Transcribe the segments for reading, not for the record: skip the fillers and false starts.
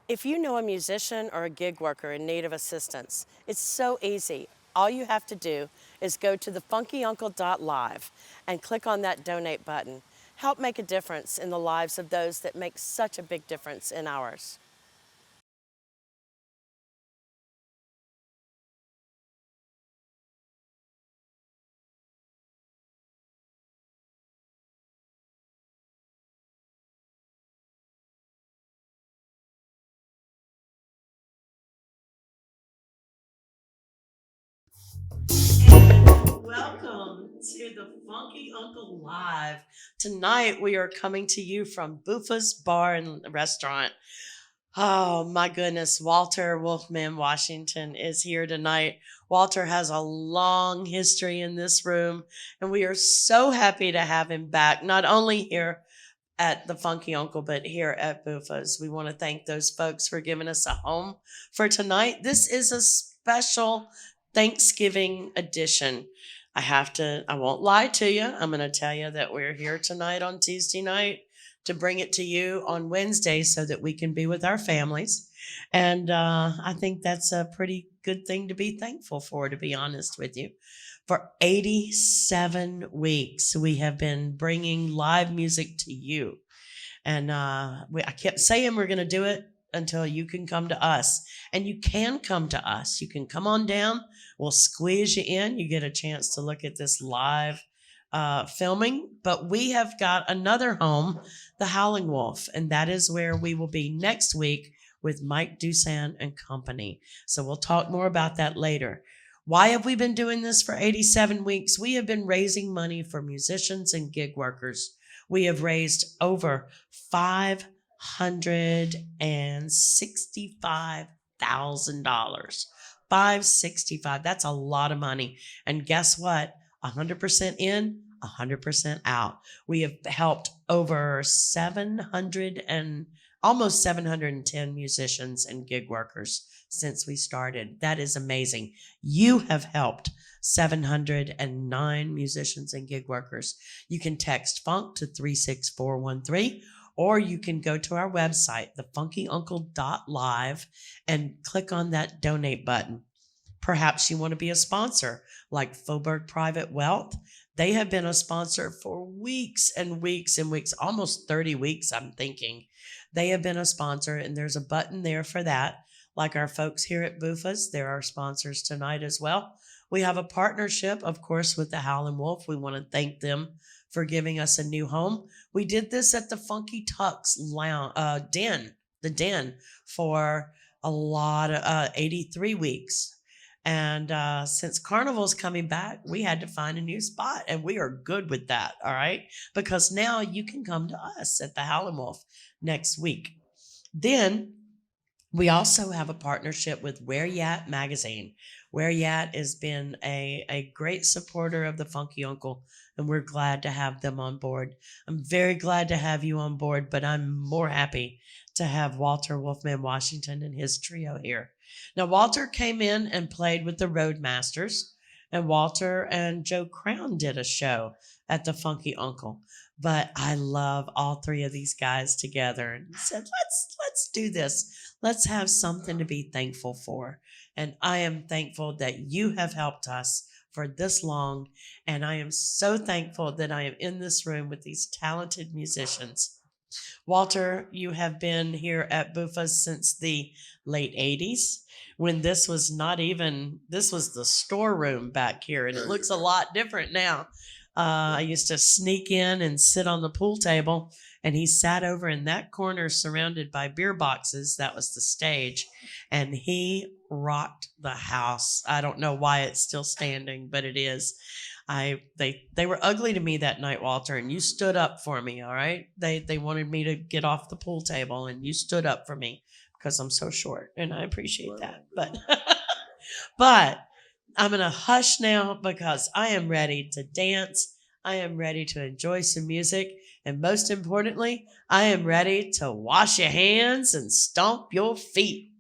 If you know a musician or a gig worker in need of assistance, it's so easy. All you have to do is go to the FunkyUncle.Live and click on that donate button. Help make a difference in the lives of those that make such a big difference in ours. And welcome to the Funky Uncle Live. Tonight we are coming to you from Buffa's Bar and Restaurant. Oh my goodness, Walter Wolfman Washington is here tonight. Walter has a long history in this room, and we are so happy to have him back, not only here at the Funky Uncle, but here at Buffa's. We want to thank those folks for giving us a home for tonight. This is a special Thanksgiving edition. I won't lie to you. I'm going to tell you that we're here tonight on Tuesday night to bring it to you on Wednesday so that we can be with our families. And I think that's a pretty good thing to be thankful for, to be honest with you. For 87 weeks, we have been bringing live music to you. And I kept saying we're going to do it until you can come to us. And you can come to us. You can come on down. We'll squeeze you in. You get a chance to look at this live filming. But we have got another home, the Howling Wolf. And that is where we will be next week with Mike Dusan and company. So we'll talk more about that later. Why have we been doing this for 87 weeks? We have been raising money for musicians and gig workers. We have raised over $565,000. 565. That's a lot of money. And guess what? 100% in, 100% out. We have helped over 700 and almost 710 musicians and gig workers since we started. That is amazing. You have helped 709 musicians and gig workers. You can text FUNK to 36413, or you can go to our website, thefunkyuncle.live, and click on that donate button. Perhaps you want to be a sponsor, like Faubourg Private Wealth. They have been a sponsor for weeks and weeks and weeks, almost 30 weeks, I'm thinking. They have been a sponsor, and there's a button there for that. Like our folks here at Buffa's, they're our sponsors tonight as well. We have a partnership, of course, with the Howlin' Wolf. We want to thank them for giving us a new home. We did this at the Funky Tux Den, the Den, for a lot of 83 weeks. And since Carnival's coming back, we had to find a new spot, and we are good with that, all right? Because now you can come to us at the Howlin' Wolf next week. Then we also have a partnership with Where Yat magazine. Where Yat has been a great supporter of the Funky Uncle, and we're glad to have them on board. I'm very glad to have you on board, but I'm more happy to have Walter Wolfman Washington and his trio here. Now, Walter came in and played with the Roadmasters, and Walter and Joe Crown did a show at the Funky Uncle. But I love all three of these guys together, and said, let's do this. Let's have something to be thankful for. And I am thankful that you have helped us for this long. And I am so thankful that I am in this room with these talented musicians. Walter, you have been here at Buffa since the late 80s, when this was this was the storeroom back here, and it looks a lot different now. I used to sneak in and sit on the pool table, and he sat over in that corner surrounded by beer boxes. That was the stage, and he rocked the house. I don't know why it's still standing, but it is. They were ugly to me that night, Walter, and you stood up for me, all right? They wanted me to get off the pool table, and you stood up for me because I'm so short, and I appreciate that. But I'm going to hush now because I am ready to dance. I am ready to enjoy some music. And most importantly, I am ready to wash your hands and stomp your feet.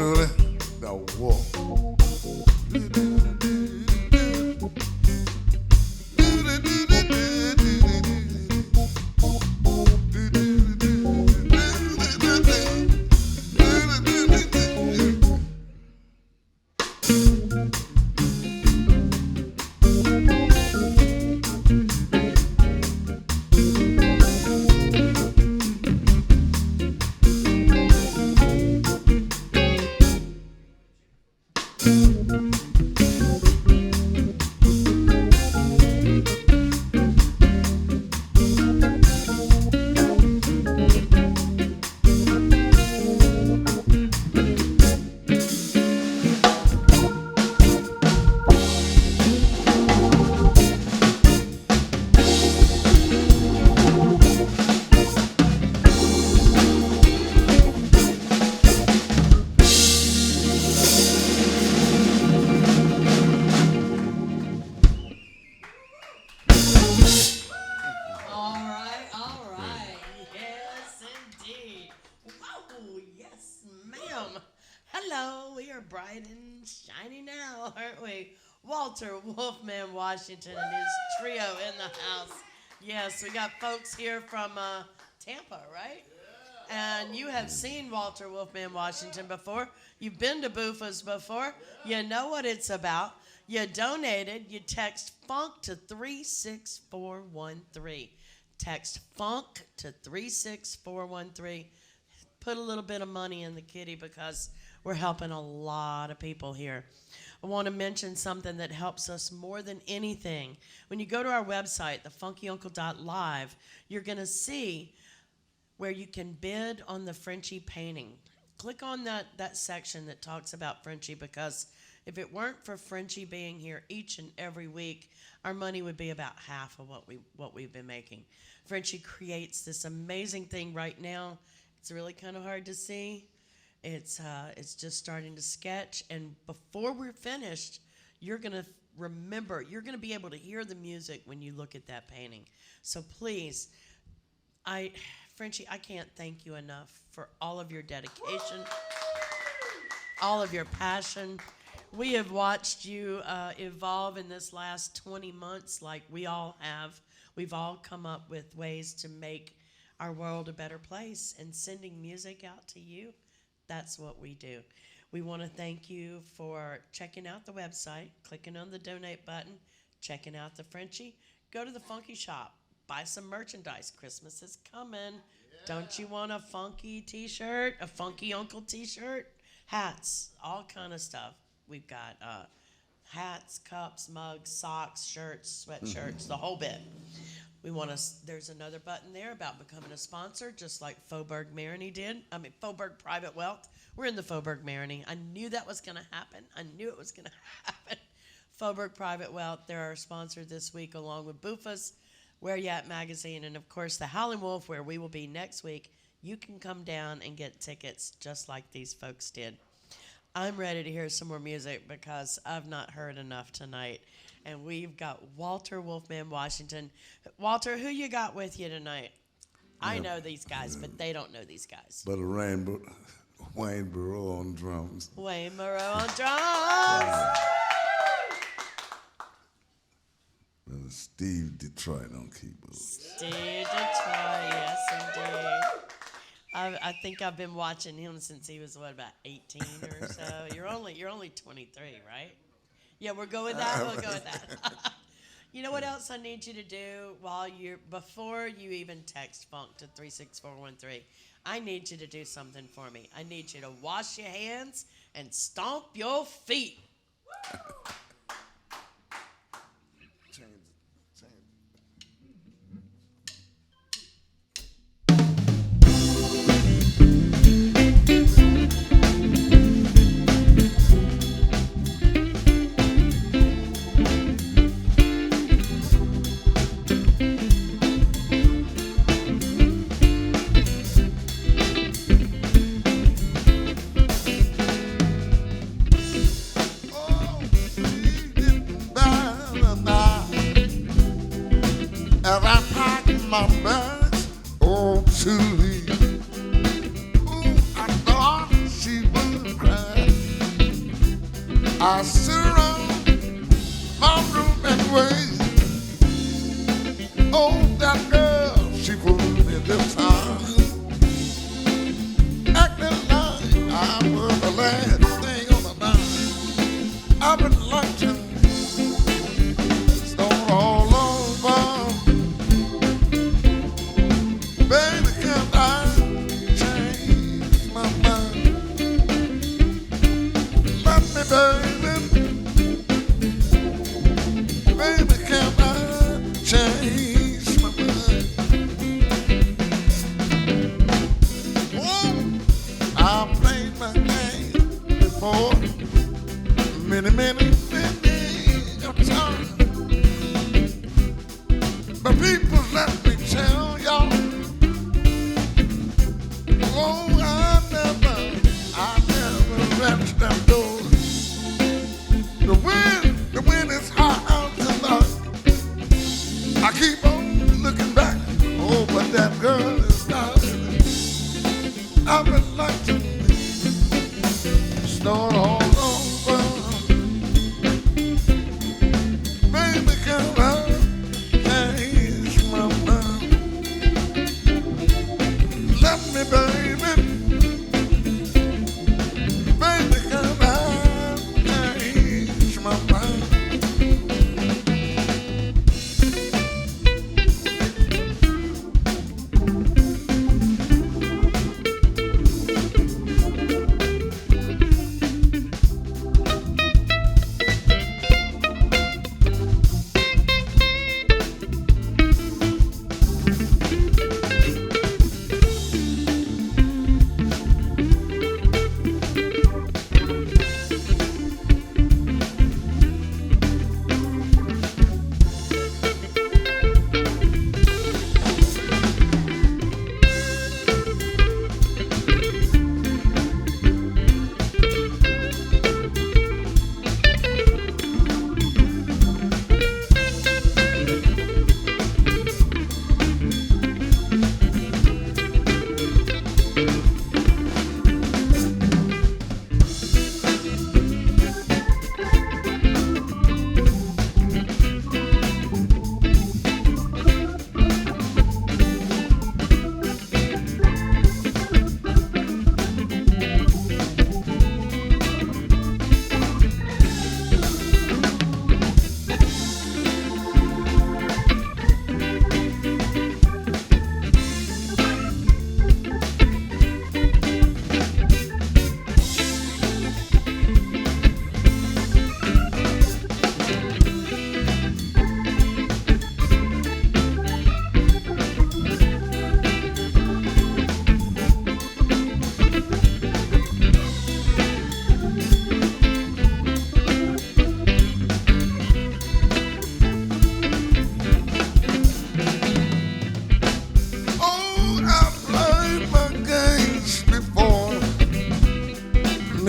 truly the wolf. bright and shiny now, aren't we? Walter Wolfman Washington and his trio in the house. Yes, we got folks here from Tampa, right? And you have seen Walter Wolfman Washington before. You've been to Buffa's before. You know what it's about. You donated. You text FUNK to 36413. Text FUNK to 36413. Put a little bit of money in the kitty because we're helping a lot of people here. I want to mention something that helps us more than anything. When you go to our website, FunkyUncle.Live, you're going to see where you can bid on the Frenchy Painting. Click on that section that talks about Frenchy, because if it weren't for Frenchy being here each and every week, our money would be about half of what we've been making. Frenchy creates this amazing thing right now. It's really kind of hard to see. It's just starting to sketch, and before we're finished, you're gonna remember. You're gonna be able to hear the music when you look at that painting. So please, Frenchy, I can't thank you enough for all of your dedication, all of your passion. We have watched you evolve in this last 20 months like we all have. We've all come up with ways to make our world a better place, and sending music out to you, that's what we do. We want to thank you for checking out the website, clicking on the donate button, checking out the Frenchy. Go to the Funky Shop. Buy some merchandise. Christmas is coming. Yeah. Don't you want a funky t-shirt, a Funky Uncle t-shirt? Hats, all kind of stuff. We've got hats, cups, mugs, socks, shirts, sweatshirts, the whole bit. There's another button there about becoming a sponsor, just like Faubourg Marigny did. Faubourg Private Wealth. We're in the Faubourg Marigny. I knew that was going to happen. I knew it was going to happen. Faubourg Private Wealth, they're our sponsor this week, along with Buffa's Where You At magazine, and of course the Howlin' Wolf, where we will be next week. You can come down and get tickets just like these folks did. I'm ready to hear some more music because I've not heard enough tonight. And we've got Walter Wolfman Washington. Walter, who you got with you tonight? I know these guys, but they don't know these guys. But Wayne Maureau on drums. Wayne Maureau on drums. And Steve Detroit on keyboards. Steve Detroit, yes indeed. I think I've been watching him since he was, about 18 or so? You're only 23, right? Yeah, we'll go with that. We'll go with that. You know what else I need you to do before you even text FUNK to 36413? I need you to do something for me. I need you to wash your hands and stomp your feet. My bags, to leave. Ooh, I thought she would cry. I sit around my room and wait. Oh, that girl, she fooled me this time. Acting like I was the last thing on the mind. I've been lunching, stone all over. Baby, can I change my mind? Let me, baby, can I change my mind? Oh, I played my game before many times. But people, let me tell y'all, oh, I never wrenched them doors. The wind is hot out tonight. I keep on looking back, oh, but that girl is not. I've been like to start all over.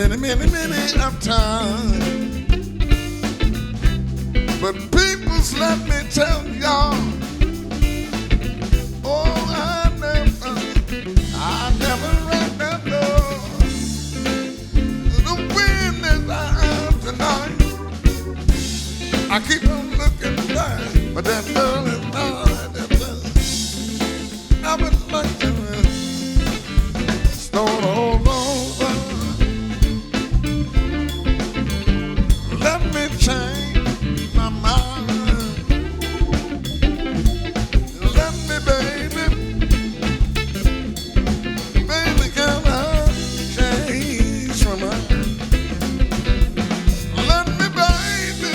many of time. But peoples, let me tell y'all, oh, I never read that door. The wind is out tonight. I keep on looking back, but that girl is not. I would like to start all over. Let me change my mind. Let me, baby, can I change my mind? Let me, baby,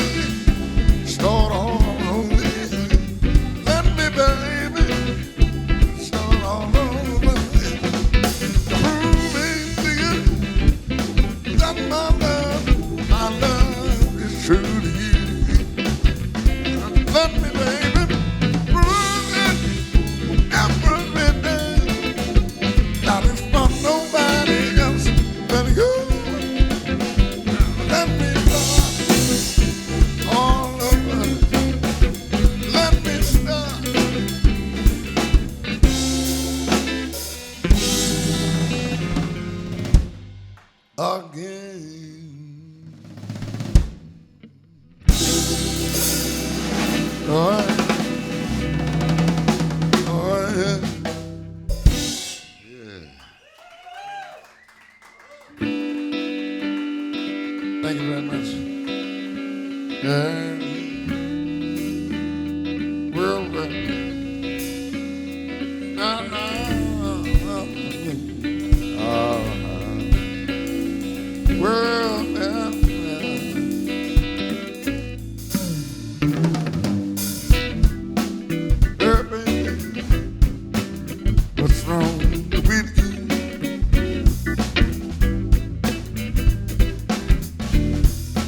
start all over. Let me, baby, start all over. Proving to you that my love is true to you. Let me, baby, prove it every day. That it's for nobody else but you. Let me start all over. Let me start again. All right. All right. Yeah. Thank you very much. Yeah. Well, what's wrong with you?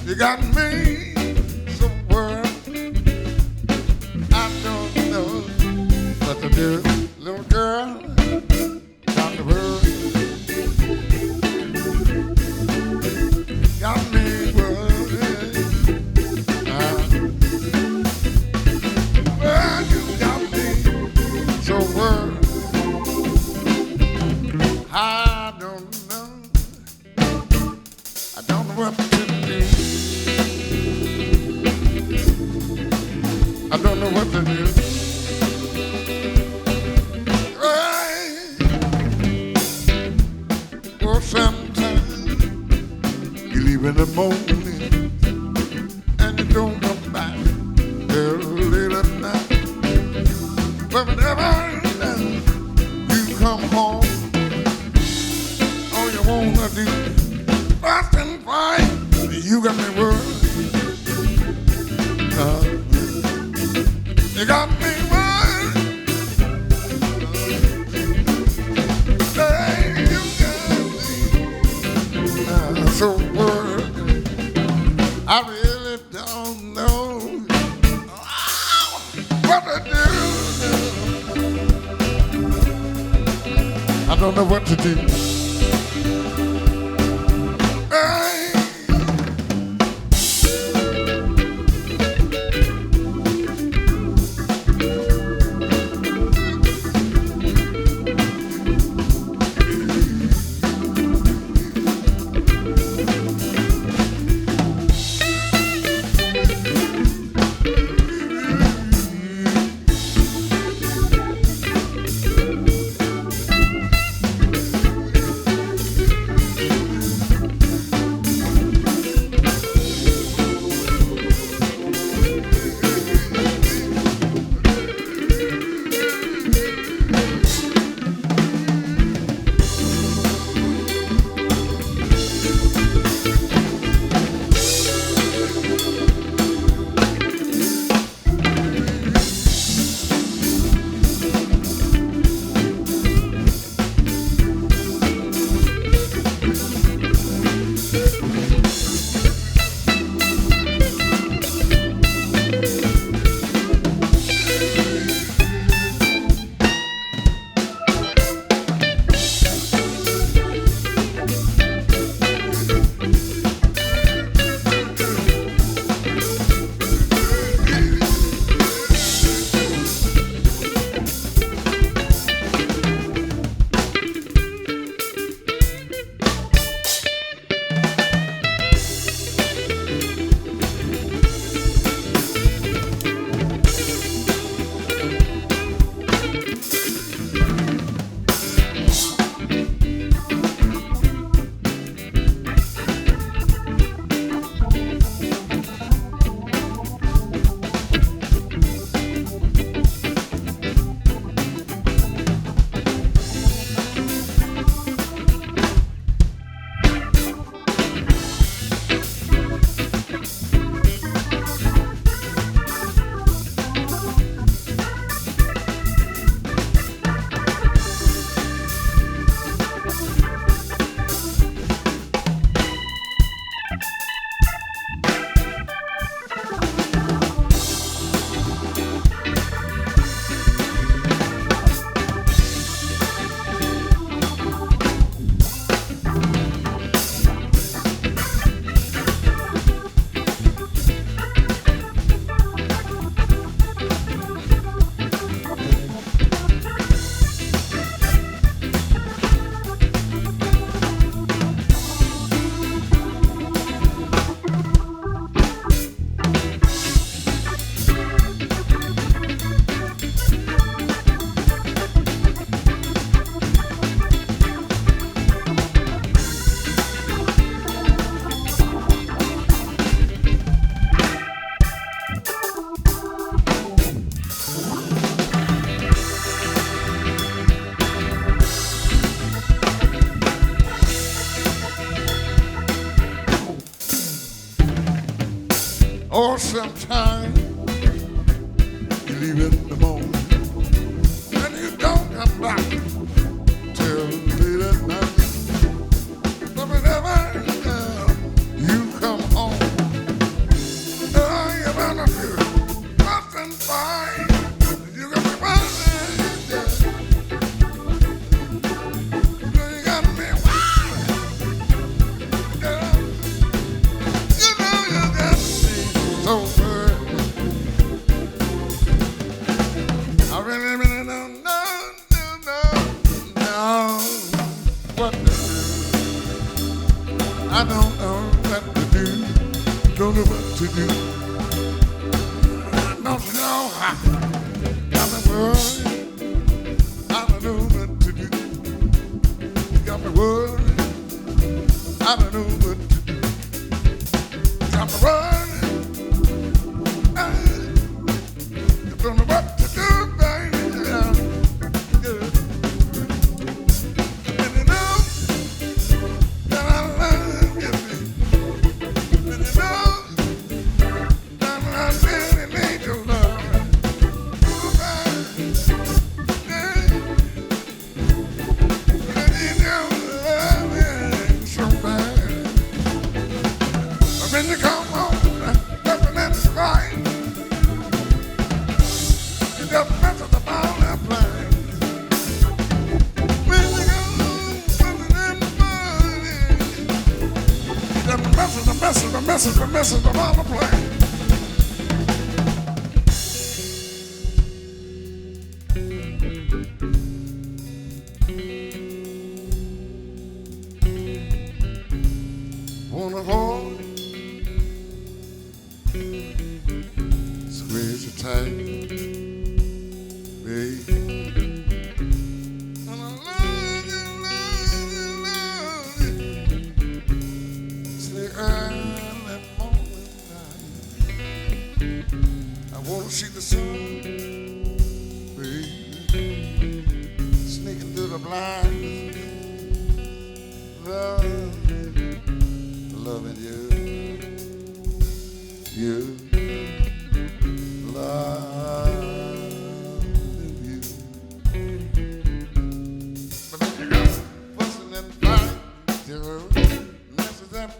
You got me so worried. I don't know what to do, little girl. Got the world. Got me worried. Well, you got me so worried. I don't know what to do. I don't know what to do. Well, sometimes you leave in the morning and you don't come back till late at night. But whenever you come home, all you wanna do fast and fight. You got me worried. You got me worried. Hey, you got me so worried. I really don't know what to do. I don't know what to do. time. You leave in the morning, and you don't come back till late at night. But whenever you come home, you're gonna do nothing fine. You got me running, you got me wild, yeah. You know you got me so good. I really don't know what to do. I don't know what to do. Don't know what to do. Don't you know how? Got me worried. I don't know what to do. You got me worried. I don't know what to do. Got me worried. I don't know what to do, baby. Yeah. And you know that I love you, baby. And you know that I really need your love. Ooh, baby. Yeah. I need your love so bad. When you come home, nothing is right. You just mess with the ball and play. When you go home, nothing is right. You just mess with the ball and play. Wanna hold, squeeze you tight, baby. And I love you, love you, love you. Say early morning light. I wanna see the sun, baby, sneaking through the blinds. Loving you, loving you. But then you got fussing and fighting, you messes up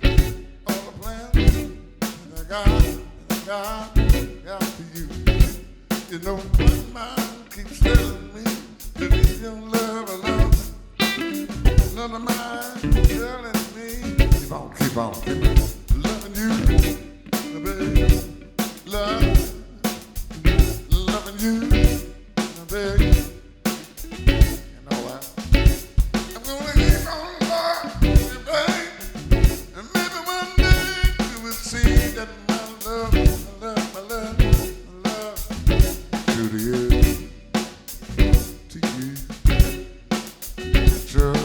all the plans that I got for you. You know my mind keeps telling me that you don't love alone. None of mine telling me. Keep on loving you, baby. Loving you, baby. You know what? I'm gonna keep on loving you, baby. And maybe one day you will see that my love to you, true.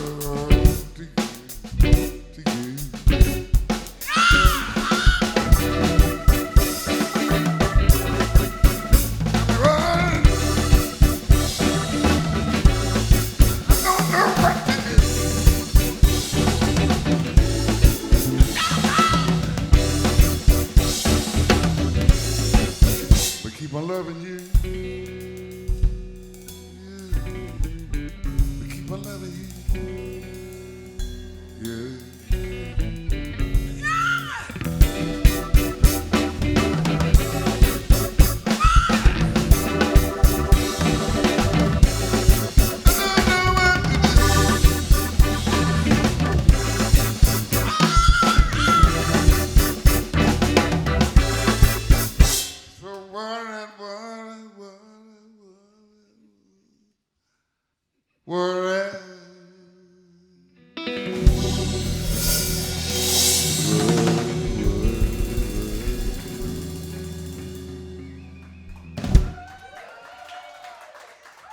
Keep on loving you. We keep on loving you. Yeah.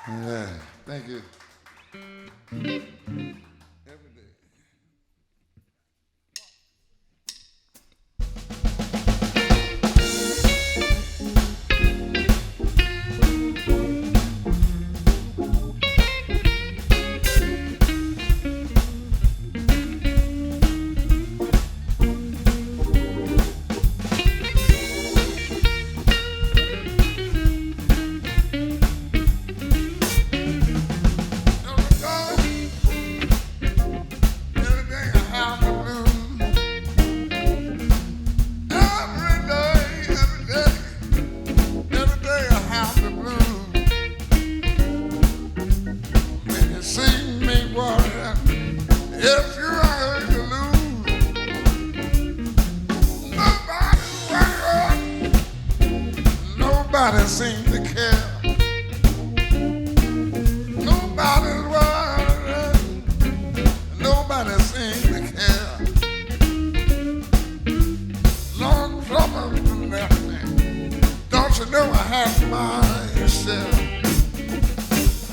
Yeah, thank you. Every day. If you are to lose, nobody's worried, nobody seems to care. Nobody's worried, nobody seems to care. Long trouble left me. Don't you know I have my share?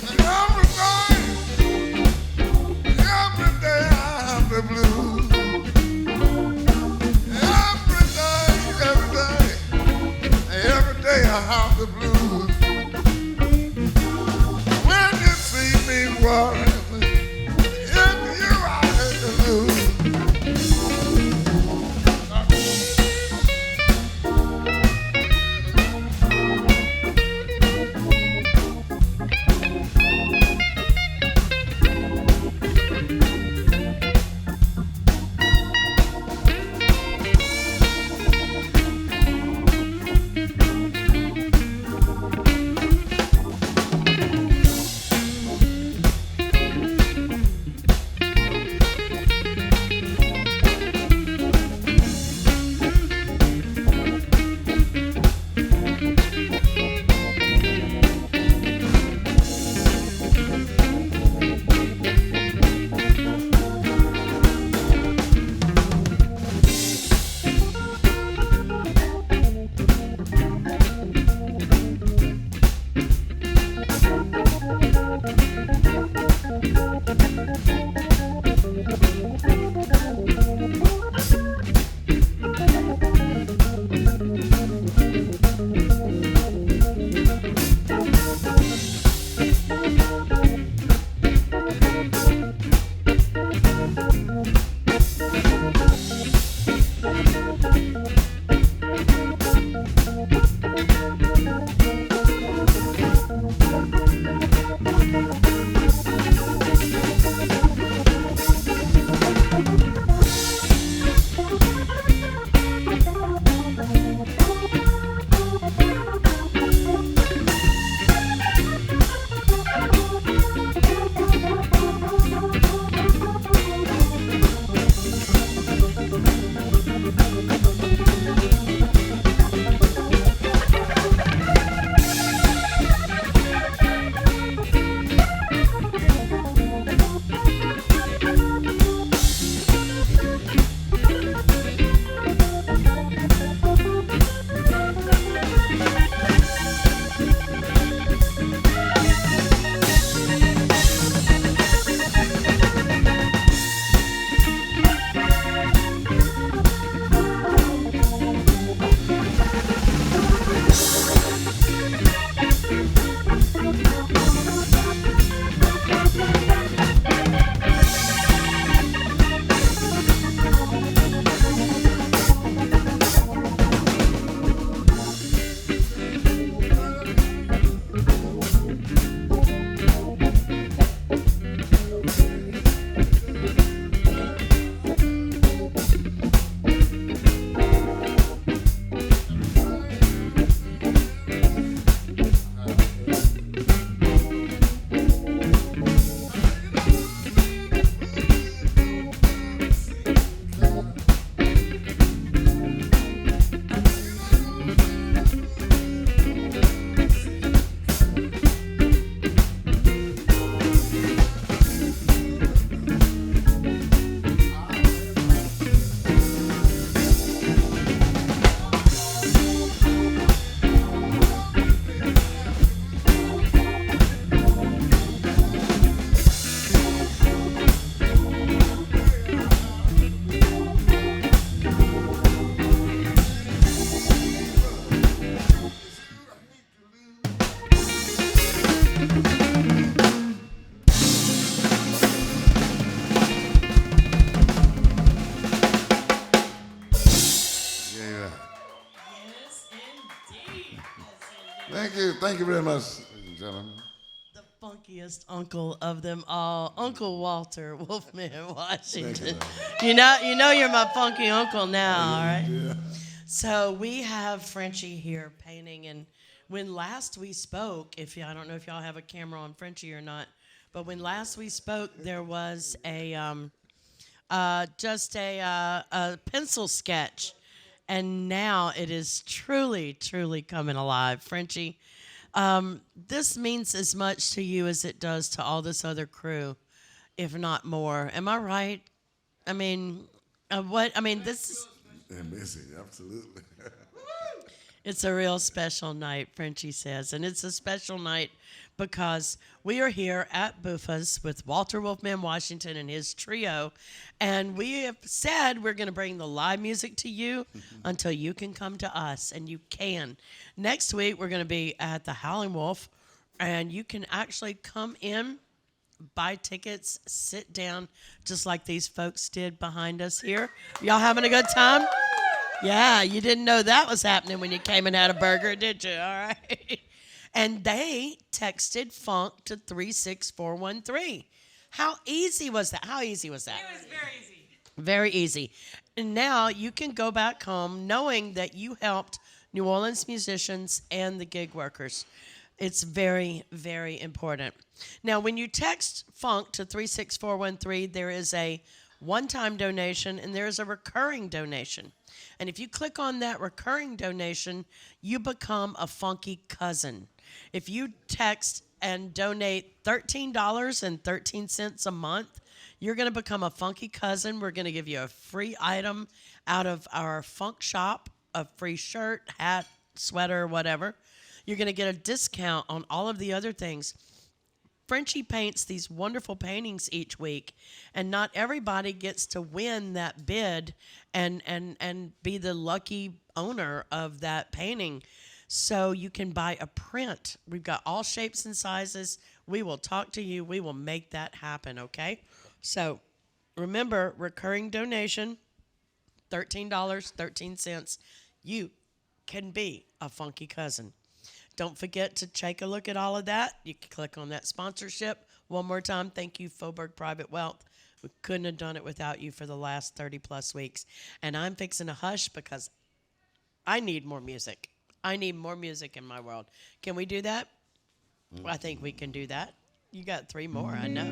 And every day I have the blues. Every day I have the blues. When you see me worrying, if you are to lose. Thank you very much, ladies and gentlemen. The funkiest uncle of them all, Uncle Walter Wolfman Washington. You know you're my funky uncle now, all right? Yeah. So we have Frenchy here painting, and when last we spoke, I don't know if y'all have a camera on Frenchy or not, but when last we spoke, there was a just a pencil sketch. And now it is truly, truly coming alive. Frenchy, this means as much to you as it does to all this other crew, if not more. Am I right? I mean, what? I mean, this is. And Missy, absolutely. It's a real special night, Frenchy says. And it's a special night because we are here at Buffa's with Walter Wolfman Washington and his trio. And we have said we're going to bring the live music to you until you can come to us. And you can. Next week, we're going to be at the Howling Wolf. And you can actually come in, buy tickets, sit down, just like these folks did behind us here. Y'all having a good time? Yeah, you didn't know that was happening when you came and had a burger, did you? All right. And they texted funk to 36413. How easy was that? How easy was that? It was very easy. Very easy. And now you can go back home knowing that you helped New Orleans musicians and the gig workers. It's very, very important. Now, when you text funk to 36413, there is a one-time donation and there is a recurring donation. And if you click on that recurring donation, you become a funky cousin. If you text and donate $13.13 a month, you're going to become a funky cousin. We're going to give you a free item out of our funk shop, a free shirt, hat, sweater, whatever. You're going to get a discount on all of the other things. Frenchy paints these wonderful paintings each week, and not everybody gets to win that bid and be the lucky owner of that painting. So you can buy a print. We've got all shapes and sizes. We will talk to you. We will make that happen, okay? So remember, recurring donation, $13.13. You can be a funky cousin. Don't forget to take a look at all of that. You can click on that sponsorship. One more time, thank you, Faubourg Private Wealth. We couldn't have done it without you for the last 30-plus weeks. And I'm fixing a hush because I need more music. I need more music in my world. Can we do that? Well, I think we can do that. You got 3 more, I know.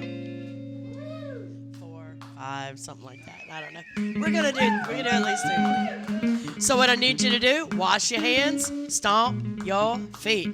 4, 5, something like that. I don't know. We're gonna do at least 2 more. So what I need you to do, wash your hands, stomp your feet.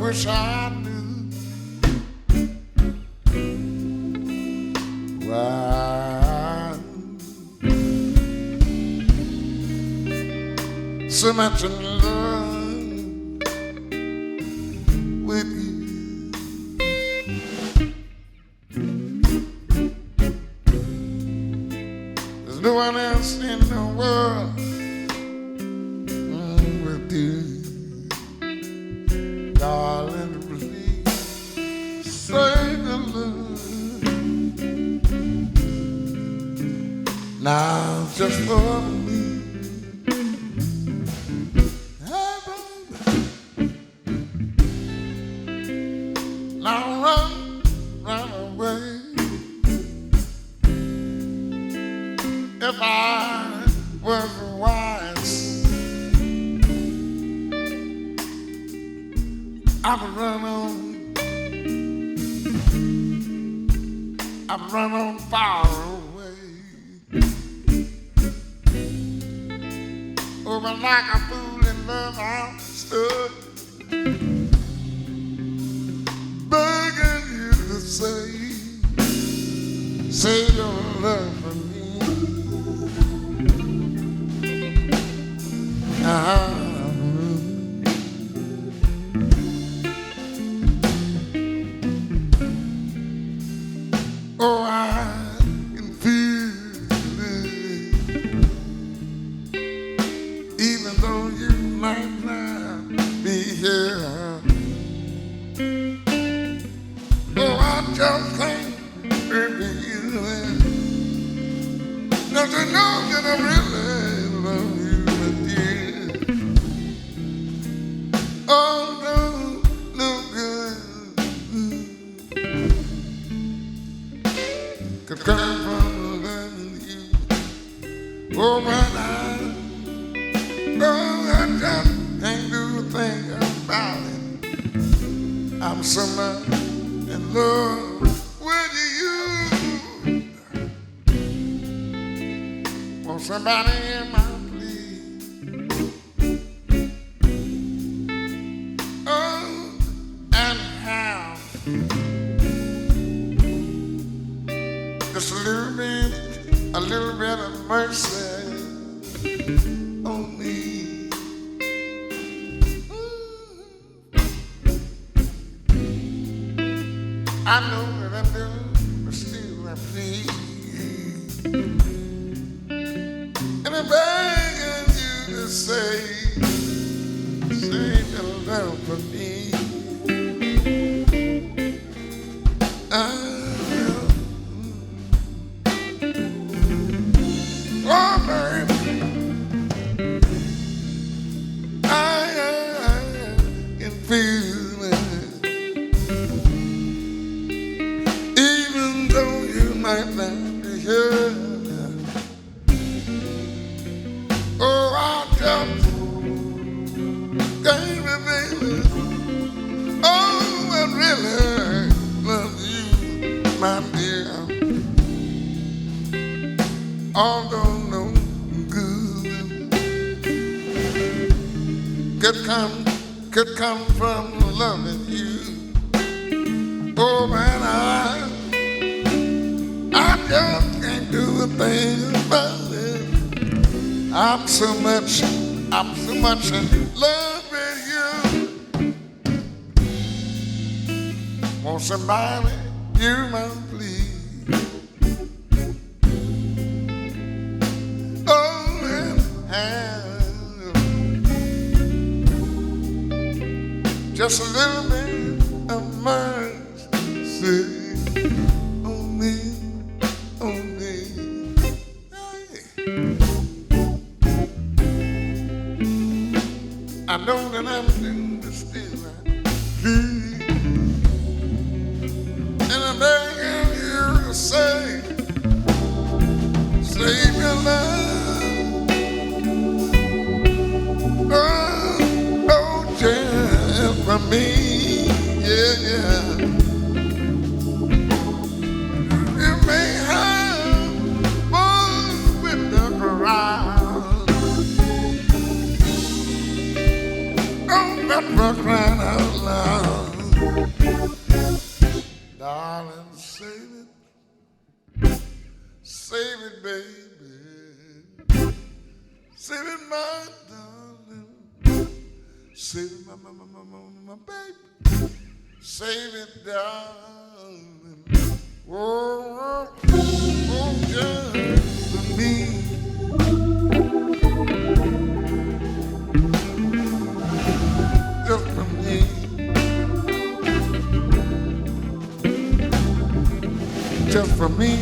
wish I knew why so much in love with you. There's no one else in the world with you. Darling, please say the love now just for me. Now run away. If I was wise, I'd run on far away. Oh, but like a fool in love, I'm stood begging you to say your love for me. Oh, I can feel it, even though you might not be here. Oh, I just can't reveal it. Don't you know that I really love you, my dear? Oh, no good could come from loving you. Oh, but I just can't do a thing about it. I'm so much in love with you. Want somebody in my plea? Oh, and how? Just a little bit of mercy on me. I know that I'm doing, but still I plead. And I'm begging you to say your love for me. Oh, baby, I can feel it. Even though you might not be here. Oh, I just can't reveal it. Oh, I really love you, my dear. Although no good could come from loving you. Oh, man, I just can't do a thing about it. I'm so much in love with you. Want somebody you might please. Just a little bit of mercy on me, on me. Hey. I know that I'm doing this still, and I'm begging you to save your love. Oh, just for me, yeah. You may have fun with the crowd. Oh, but for crying out loud. darling, save it, baby, save it, my darling, save it, my baby, save it, darling, oh, just for me. Just for me. Just for me.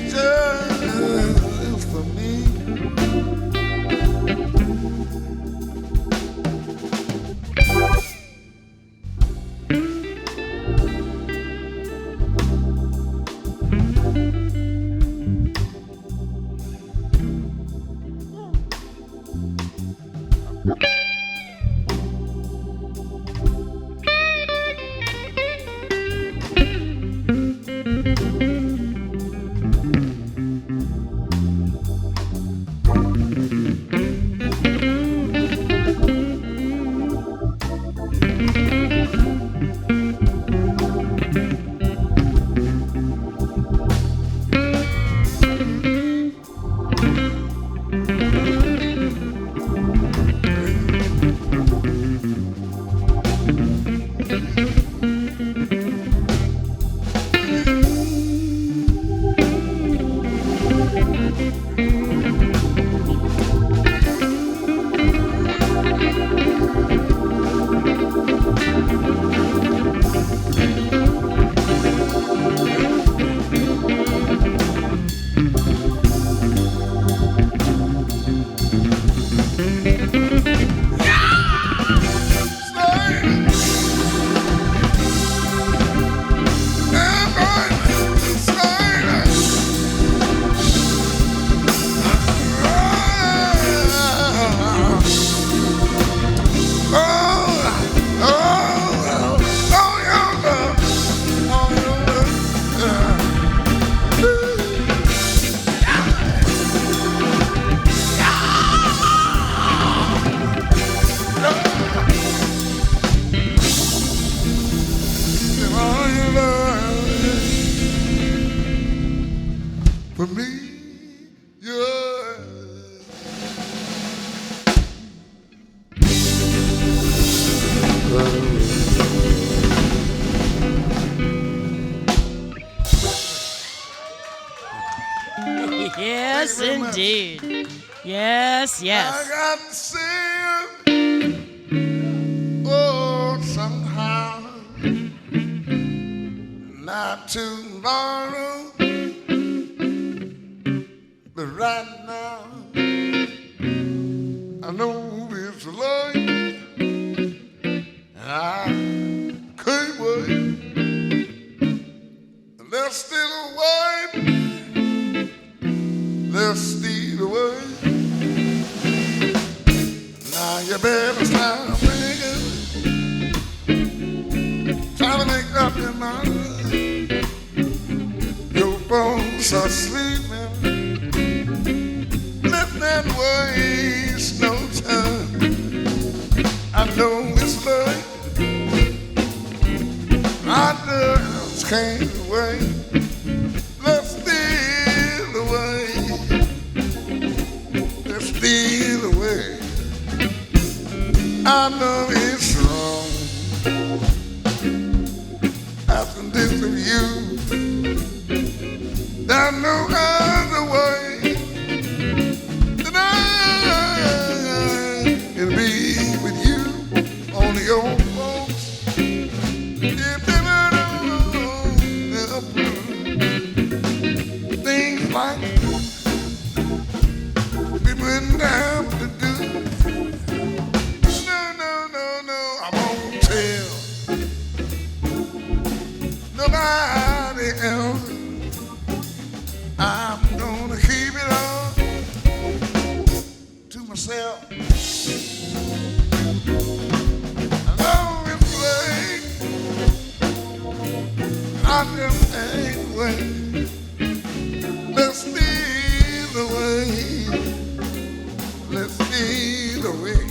Just for me. For me, yeah. Yes, indeed. Yes, yes. I got to see you, oh, somehow, not tomorrow, but right now, I know it's late, and I can't wait. Let's steal away. Let's steal away. Now you better start thinking, trying to make up your mind. Your bones are sleeping. Let them waste no time. I know it's late. I just can't wait. Let's steal away. Let's steal away. I know it's wrong asking this of you. There's no other way that I can be with you on your folks. If they don't approve things like we wouldn't have to do. I won't tell nobody else. I'm gonna keep it all to myself. I know it's late. I just ain't waiting. Let's steal away. Let's steal away.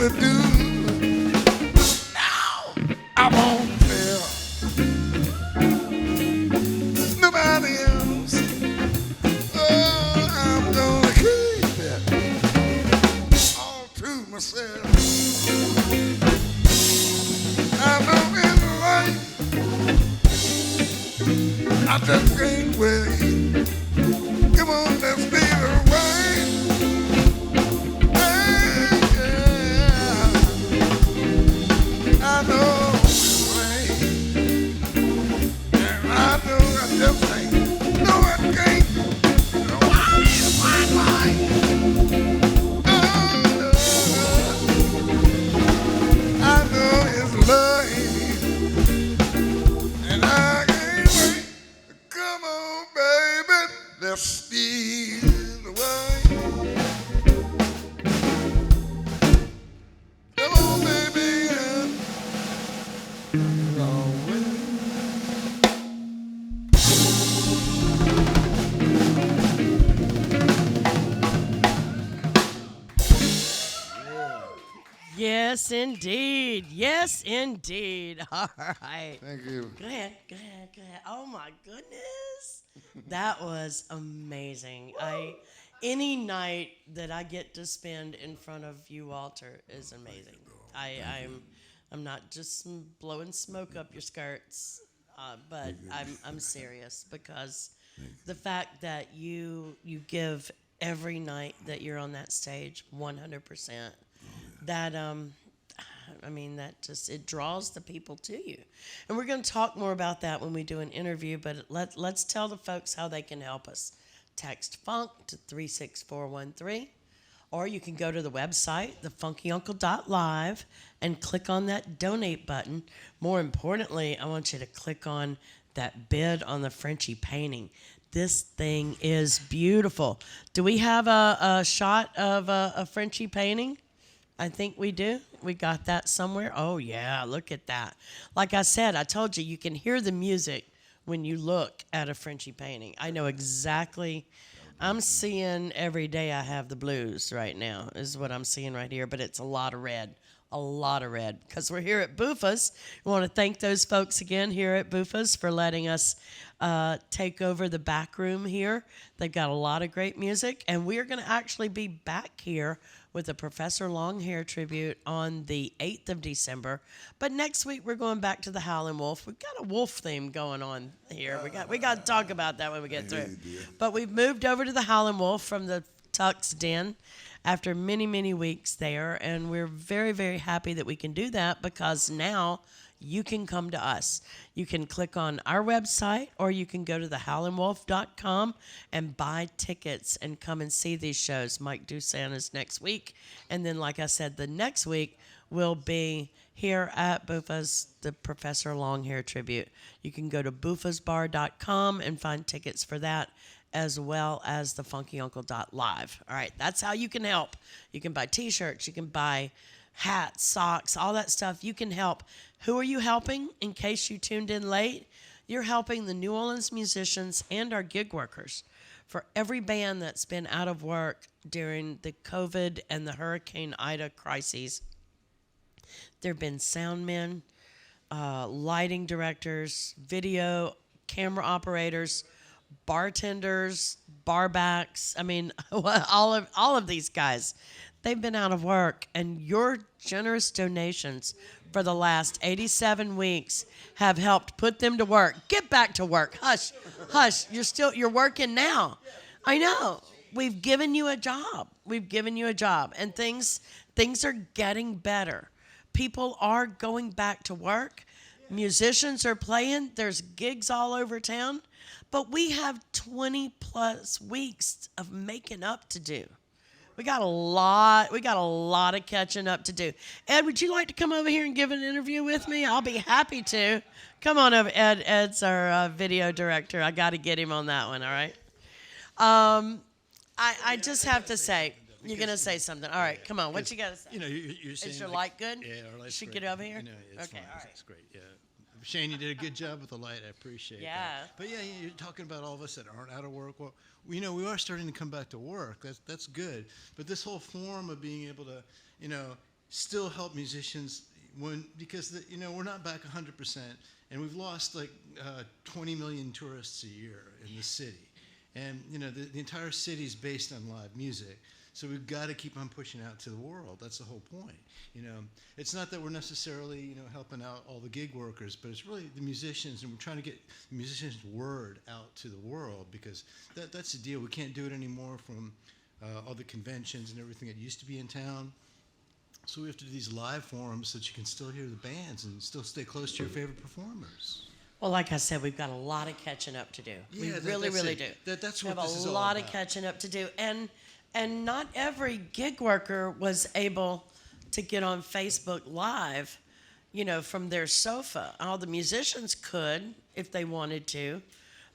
to do. Now I won't tell nobody else. Oh, I'm gonna keep it all to myself. I know it's right. I just can't wait. Come on, let's be the way. Hey, yeah. I know it's right. And I know I just ain't. No, I can't. No, I ain't my life. I know it's love. And I can't wait. Come on, baby. Let's steal away. Come on, baby, and go away. Yes, indeed. Yes, indeed. All right. Thank you. Go ahead. Go ahead. Go ahead. Oh my goodness, that was amazing. Any night that I get to spend in front of you, Walter, is amazing. I'm not just blowing smoke up your skirts, but I'm serious because the fact that you give every night that you're on that stage 100%. That I mean, that just, it draws the people to you. And we're going to talk more about that when we do an interview, but let's tell the folks how they can help us. Text FUNK to 36413, or you can go to the website, FunkyUncle.Live, and click on that donate button. More importantly, I want you to click on that bid on the Frenchy Painting. This thing is beautiful. Do we have a shot of a Frenchy Painting? I think we do. We got that somewhere. Oh, yeah, look at that. Like I said, I told you, you can hear the music when you look at a Frenchy Painting. I know exactly. I'm seeing every day I have the blues right now is what I'm seeing right here, but it's a lot of red. A lot of red, because we're here at Buffa's. We want to thank those folks again here at Buffa's for letting us take over the back room here. They've got a lot of great music, and we are going to actually be back here with a Professor Longhair tribute on the 8th of December. But next week, we're going back to the Howlin' Wolf. We've got a wolf theme going on here. We got to talk about that when we get through. But we've moved over to the Howlin' Wolf from the Tuck's Den after many, many weeks there, and we're very, very happy that we can do that because now you can come to us. You can click on our website, or you can go to thehowlinwolf.com and buy tickets and come and see these shows. Mike Dusan is next week, and then, like I said, the next week will be here at Buffa's, the Professor Longhair tribute. You can go to buffasbar.com and find tickets for that, as well as the FunkyUncle.Live. All right, that's how you can help. You can buy T-shirts, you can buy hats, socks, all that stuff. You can help. Who are you helping? In case you tuned in late, you're helping the New Orleans musicians and our gig workers. For every band that's been out of work during the COVID and the Hurricane Ida crises, there have been sound men, lighting directors, video, camera operators, bartenders, barbacks. I mean, all of these guys, they've been out of work, and your generous donations for the last 87 weeks have helped put them to work. Get back to work. Hush, hush. You're working now. I know. We've given you a job. And things are getting better. People are going back to work. Musicians are playing. There's gigs all over town. But we have 20 plus weeks of making up to do. We got a lot of catching up to do. Ed, would you like to come over here and give an interview with me? I'll be happy to. Come on over, Ed. Ed's our video director. I got to get him on that one, all right? I just have to say, you're going to say something. All right, come on. What you got to say? You know, you're saying... Is your light good? Yeah, our light's Should great. get over here? You know, it's okay, fine. all right. That's great, yeah. Shane, you did a good job with the light. I appreciate Yeah. that. But yeah, you're talking about all of us that aren't out of work. Well, you know, we are starting to come back to work. That's good. But this whole form of being able to, you know, still help musicians because we're not back 100%, and we've lost like 20 million tourists a year in the city, and the entire city is based on live music. So we've got to keep on pushing out to the world. That's the whole point. It's not that we're necessarily helping out all the gig workers, but it's really the musicians, and we're trying to get the musicians' word out to the world, because that's the deal. We can't do it anymore from all the conventions and everything that used to be in town. So we have to do these live forums so that you can still hear the bands and still stay close to your favorite performers. Well, like I said, we've got a lot of catching up to do. Yeah, we really do. That's we what have this is a all lot about. of catching up to do, and not every gig worker was able to get on Facebook Live, from their sofa. All the musicians could if they wanted to.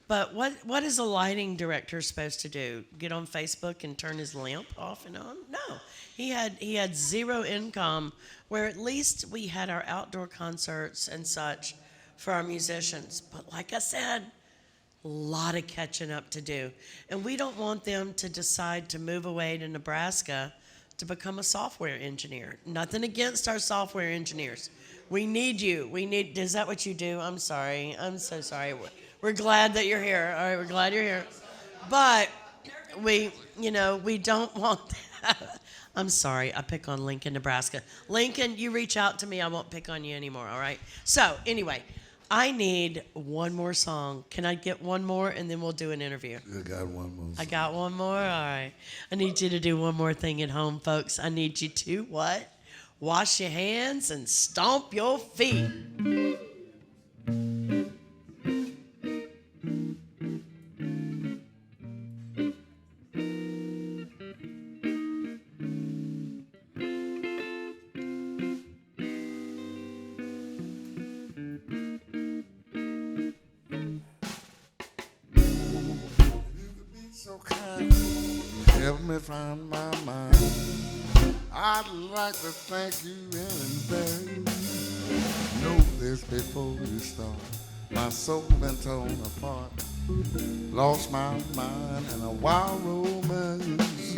But what is a lighting director supposed to do? Get on Facebook and turn his lamp off and on? No. He had zero income, where at least we had our outdoor concerts and such for our musicians. But like I said, a lot of catching up to do. And we don't want them to decide to move away to Nebraska to become a software engineer. Nothing against our software engineers. We need you. Is that what you do? I'm sorry. I'm so sorry. We're glad that you're here. All right, we're glad you're here. But we don't want that. I'm sorry. I pick on Lincoln, Nebraska. Lincoln, you reach out to me. I won't pick on you anymore, all right? So, anyway, I need one more song. Can I get one more, and then we'll do an interview? You got one more. I got one more? All right. I need you to do one more thing at home, folks. I need you to what? Wash your hands and stomp your feet. So kind, help me find my mind. I'd like to thank you in advance. Know this before you start. My soul been torn apart. Lost my mind in a wild romance.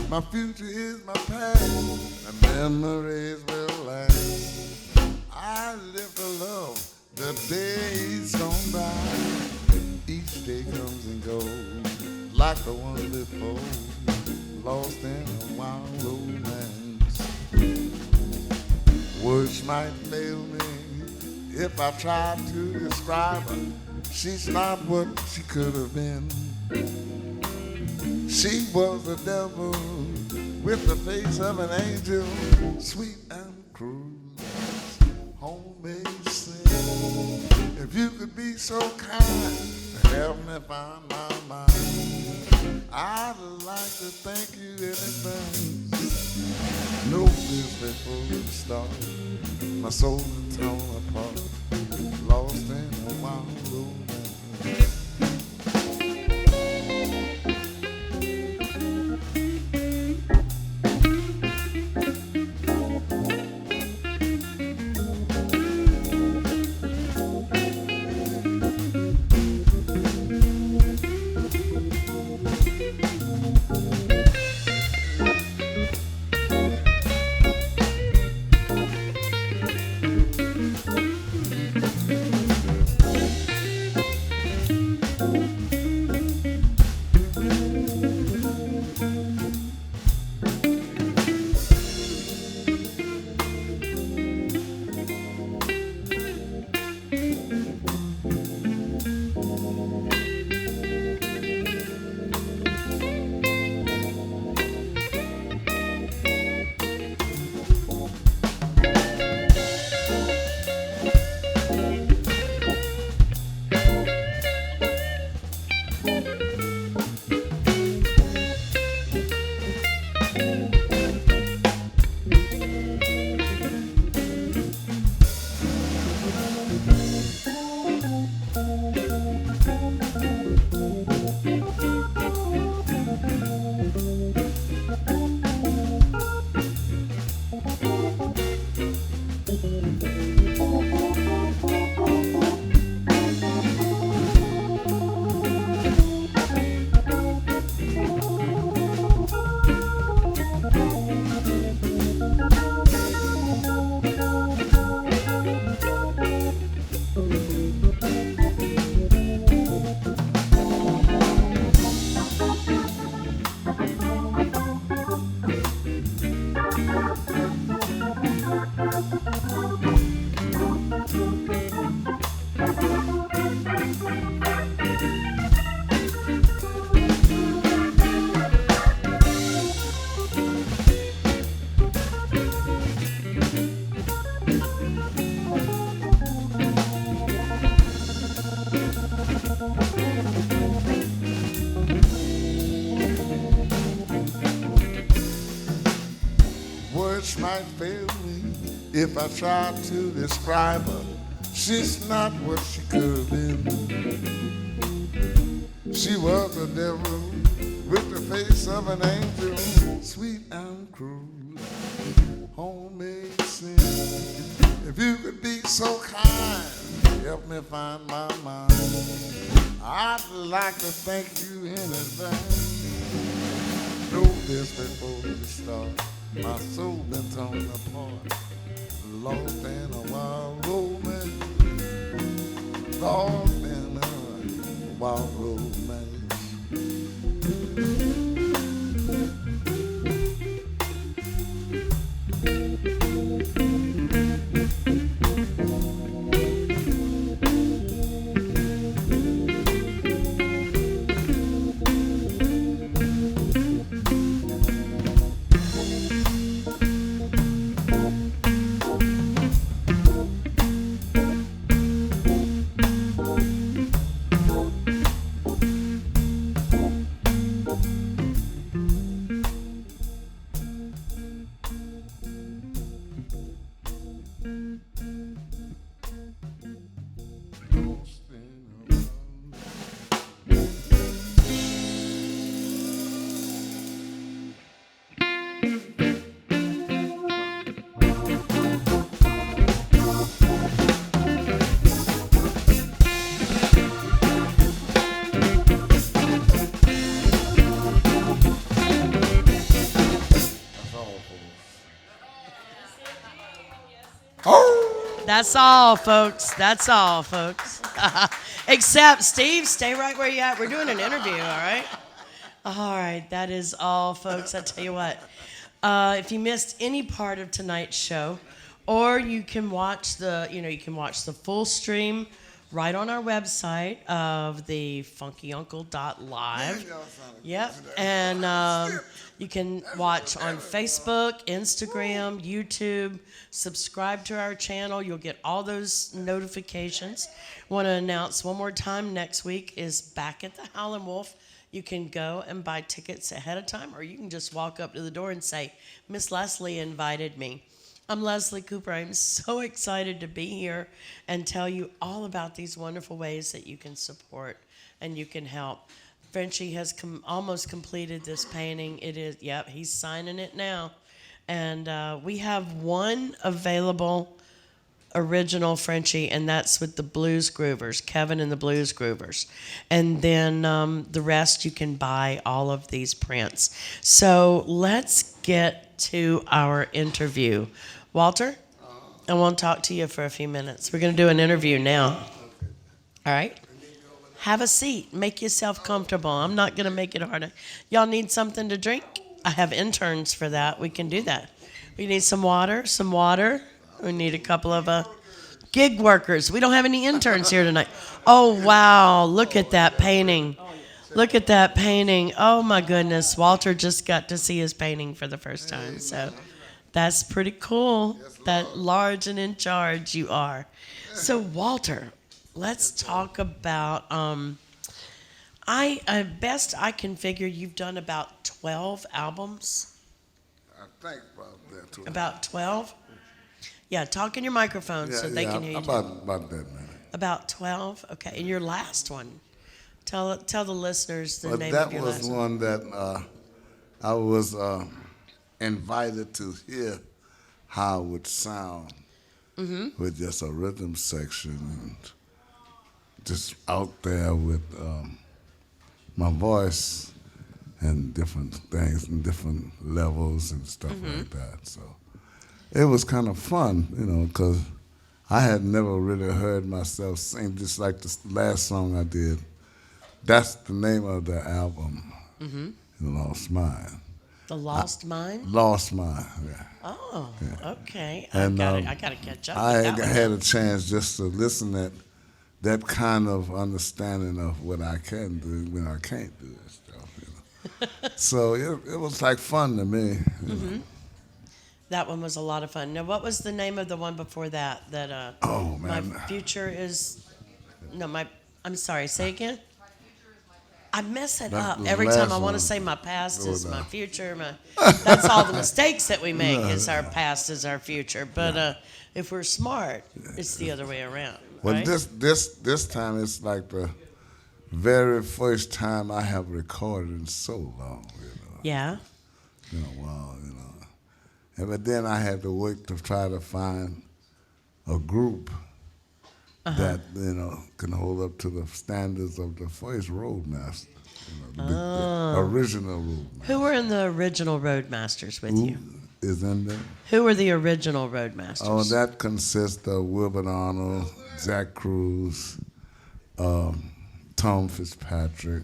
My future is my past. The memories will last. I live for love. The days gone by. Each day comes and goes like the one before. Lost in a wild romance. Words might fail me if I tried to describe her. She's not what she could have been. She was a devil with the face of an angel, sweet and cruel, homemade sin. If you could be so kind, help me find my mind. I'd like to thank you in advance. Know this before we start. My soul is torn apart, lost in a wild romance. Words might fail me if I try to describe her. She's not what she could have been. She was a devil with the face of an angel, sweet and cruel, homemade sin. If you could be so kind, help me find my mind. I'd like to thank you in advance. Know this before we start. My soul been torn apart, lost in a wild romance, lost in a wild romance. That's all, folks. That's all, folks. Except, Steve, stay right where you at. We're doing an interview, all right? All right, that is all, folks. I tell you what. If you missed any part of tonight's show, or you can watch the full stream right on our website of the FunkyUncle.Live. Yep, and you can watch on Facebook, Instagram, YouTube. Subscribe to our channel. You'll get all those notifications. Want to announce one more time, next week is Back at the Howlin' Wolf. You can go and buy tickets ahead of time, or you can just walk up to the door and say, Miss Leslie invited me. I'm Leslie Cooper. I'm so excited to be here and tell you all about these wonderful ways that you can support and you can help. Frenchy has almost completed this painting. It is, yep, he's signing it now. And we have one available original Frenchy, and that's with the Blues Groovers, Kevin and the Blues Groovers. And then the rest you can buy all of these prints. So let's get to our interview. Walter, I want to talk to you for a few minutes. We're going to do an interview now. All right? Have a seat. Make yourself comfortable. I'm not going to make it harder. Y'all need something to drink? I have interns for that. We can do that. We need some water. We need a couple of gig workers. We don't have any interns here tonight. Oh, wow. Look at that painting. Look at that painting. Oh, my goodness. Walter just got to see his painting for the first time. So that's pretty cool. That large and in charge you are. So, Walter, let's talk about... best I can figure you've done about 12 albums. I think about that too. About 12? Yeah, talk in your microphone so they can hear you. About that, man. About 12? Okay, and your last one. Tell the listeners the name of your last one. That was one that I was invited to hear how it would sound with just a rhythm section and just out there with my voice and different things and different levels and stuff like that. So it was kind of fun, because I had never really heard myself sing, just like the last song I did. That's the name of the album, The Lost Mind. The Lost Mind? Lost Mind, yeah. Oh, yeah. Okay. And I got to catch up I with that had one. a chance just to listen at that kind of understanding of what I can do when I can't do this stuff. So it was like fun to me. That one was a lot of fun. Now, what was the name of the one before that? My future is... No, I'm sorry, say again? I mess it That's up the every time. last I want to one. say my past Oh, is no. my future. That's all the mistakes that we make. Is our past is our future. But if we're smart, it's the other way around, Well, right? this time it's like the very first time I have recorded in so long. Yeah. Wow. But then I had to work to try to find a group that can hold up to the standards of the first Roadmaster, the original Roadmaster. Who were in the original Roadmasters with you? Is in there? Who were the original Roadmasters? Oh, that consists of Wilbert Arnold, Jack Cruz, Tom Fitzpatrick,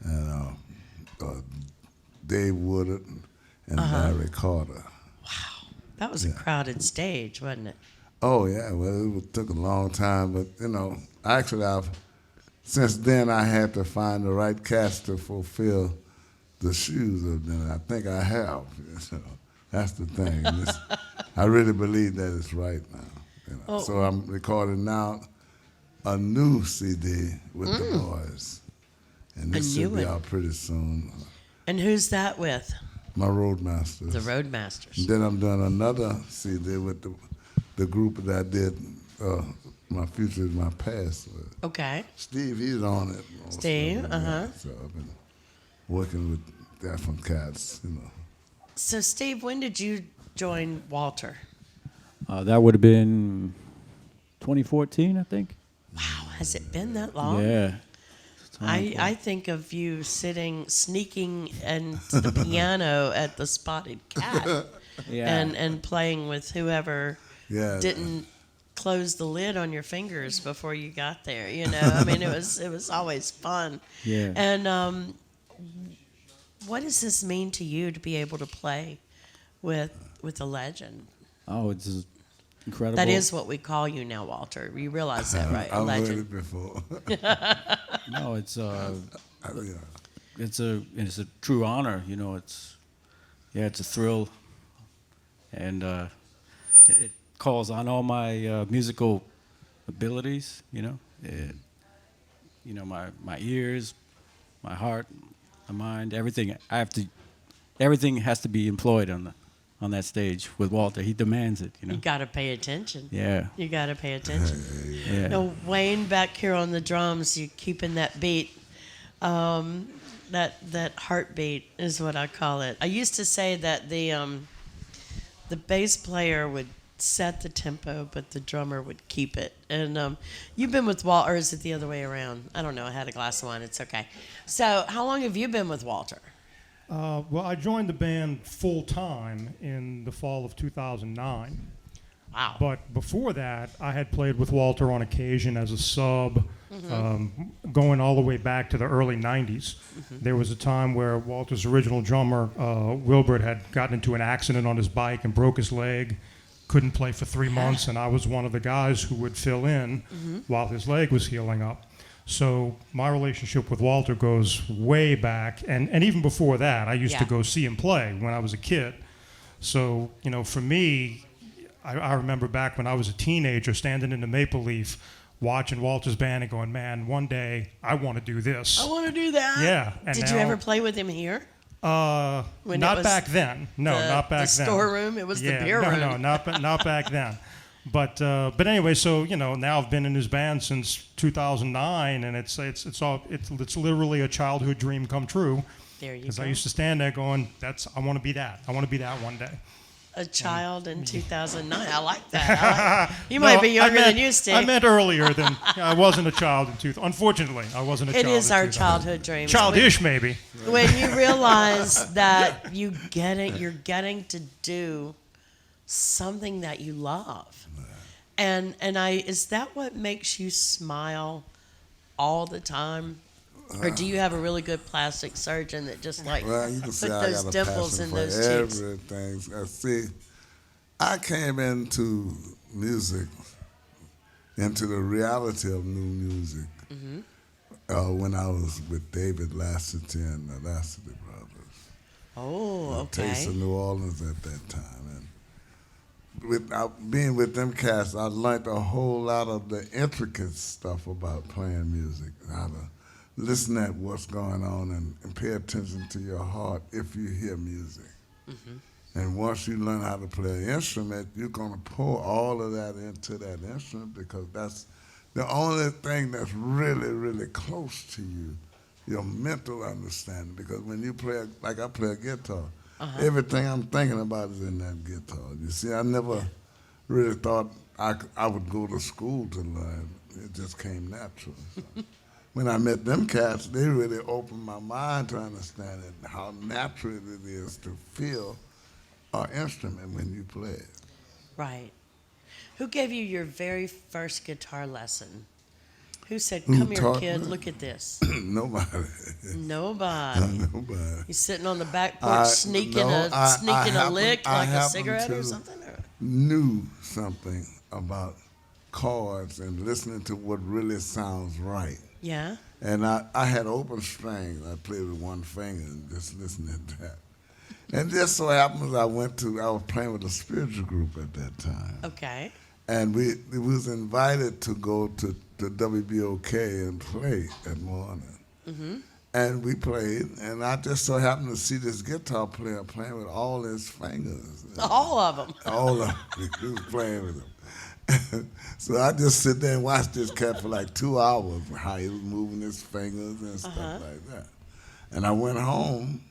and Dave Woodard, and Larry Carter. That was a crowded stage, wasn't it? Oh yeah, well it took a long time, but actually since then I had to find the right cast to fulfill the shoes of them. I think I have. So that's the thing. I really believe that it's right now. So I'm recording now a new CD with the boys, and this should be out pretty soon. And who's that with? My Roadmasters. The Roadmasters. And then I'm doing another CD with the group that I did My Future is My Past with. Okay. Steve, he's on it. Steve, So I've been working with different cats, So, Steve, when did you join Walter? That would have been 2014, I think. Wow, has it been that long? Yeah. I think of you sneaking into the piano at the Spotted Cat and playing with whoever didn't close the lid on your fingers before you got there. I mean, it was always fun. Yeah. And what does this mean to you to be able to play with a legend? Oh, it's incredible. That is what we call you now, Walter. You realize that, right? A I've heard legend. it before. No, it's a true honor. It's a thrill, and it calls on all my musical abilities. My ears, my heart, my mind, everything. Everything has to be employed on that stage with Walter. He demands it. You got to pay attention. Yeah. You got to pay attention. Yeah. Now, Wayne back here on the drums, you keeping that beat. That heartbeat is what I call it. I used to say that the bass player would set the tempo, but the drummer would keep it. And you've been with Walter, or is it the other way around? I don't know. I had a glass of wine. It's okay. So how long have you been with Walter? Well, I joined the band full-time in the fall of 2009. Wow. But before that, I had played with Walter on occasion as a sub, going all the way back to the early 90s. There was a time where Walter's original drummer, Wilbert, had gotten into an accident on his bike and broke his leg, couldn't play for 3 months, and I was one of the guys who would fill in while his leg was healing up. So my relationship with Walter goes way back, and even before that, I used to go see him play when I was a kid. So, for me, I remember back when I was a teenager standing in the Maple Leaf watching Walter's band and going, man, one day I want to do this. I want to do that. Yeah. And Did you ever play with him here? Not back then. No, not back then. The storeroom? It was the beer room. No, not back then. But anyway, so now I've been in his band since 2009, and it's literally a childhood dream come true. There you go. Because I used to stand there going, I want to be that. I want to be that one day. A child in 2009. I like that. You might be younger than you, Steve. I meant earlier than I wasn't a child in 2000. Unfortunately, I wasn't a child. It is in our 2000. childhood dream. Childish, maybe. When you realize that you're getting to do something that you love, and is that what makes you smile all the time? Or do you have a really good plastic surgeon that just you can put say those I got dimples a in passion those for cheeks? everything. See, I came into music, into the reality of new music, when I was with David Lassiter and the Lassiter Brothers. Oh, okay. Taste of New Orleans at that time. And being with them cats, I learned a whole lot of the intricate stuff about playing music, how to listen at what's going on and pay attention to your heart if you hear music. And once you learn how to play an instrument, you're going to pour all of that into that instrument, because that's the only thing that's really, really close to you, your mental understanding. Because when you play, like I play a guitar, everything I'm thinking about is in that guitar. You see, I never really thought I would go to school to learn. It just came natural. When I met them cats, they really opened my mind to understand it, how natural it is to feel an instrument when you play it. Right. Who gave you your very first guitar lesson? Who said, "Come here, taught kid, me? look at this"? Nobody. Nobody. Nobody. He's sitting on the back porch sneaking a lick like a cigarette or something? Or? Knew something about chords and listening to what really sounds right. Yeah. And I had open strings. I played with one finger and just listening to that. And just so happens I was playing with a spiritual group at that time. Okay. And we was invited to go to WBOK and play that morning. And we played, and I just so happened to see this guitar player playing with all his fingers. All of them. All of them. He was playing with them. So I just sit there and watch this cat for like 2 hours, how he was moving his fingers and stuff like that. And I went home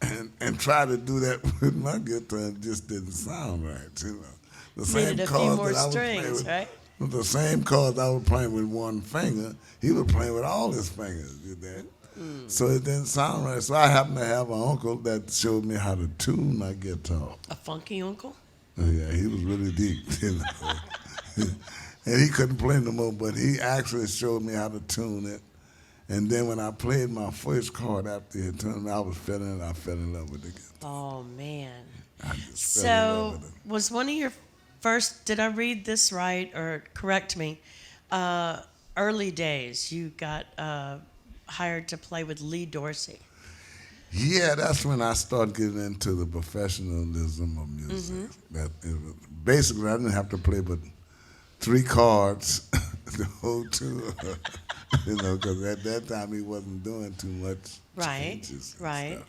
and tried to do that with my guitar, and it just didn't sound right, you know. The Needed a few more strings, right? The same chords I was playing with one finger, he was playing with all his fingers, you know. So it didn't sound right. So I happened to have an uncle that showed me how to tune my guitar. A funky uncle? Yeah, he was really deep, you know. And he couldn't play no more, but he actually showed me how to tune it. And then when I played my first chord after he tuned me, I fell in love with the guitar. Oh, man. I just fell in love So with it. was one of your first, did I read this right, or correct me, early days you got hired to play with Lee Dorsey? Yeah, that's when I started getting into the professionalism of music. Basically, I didn't have to play but 3 chords the whole tour, you know, because at that time he wasn't doing too much changes and stuff.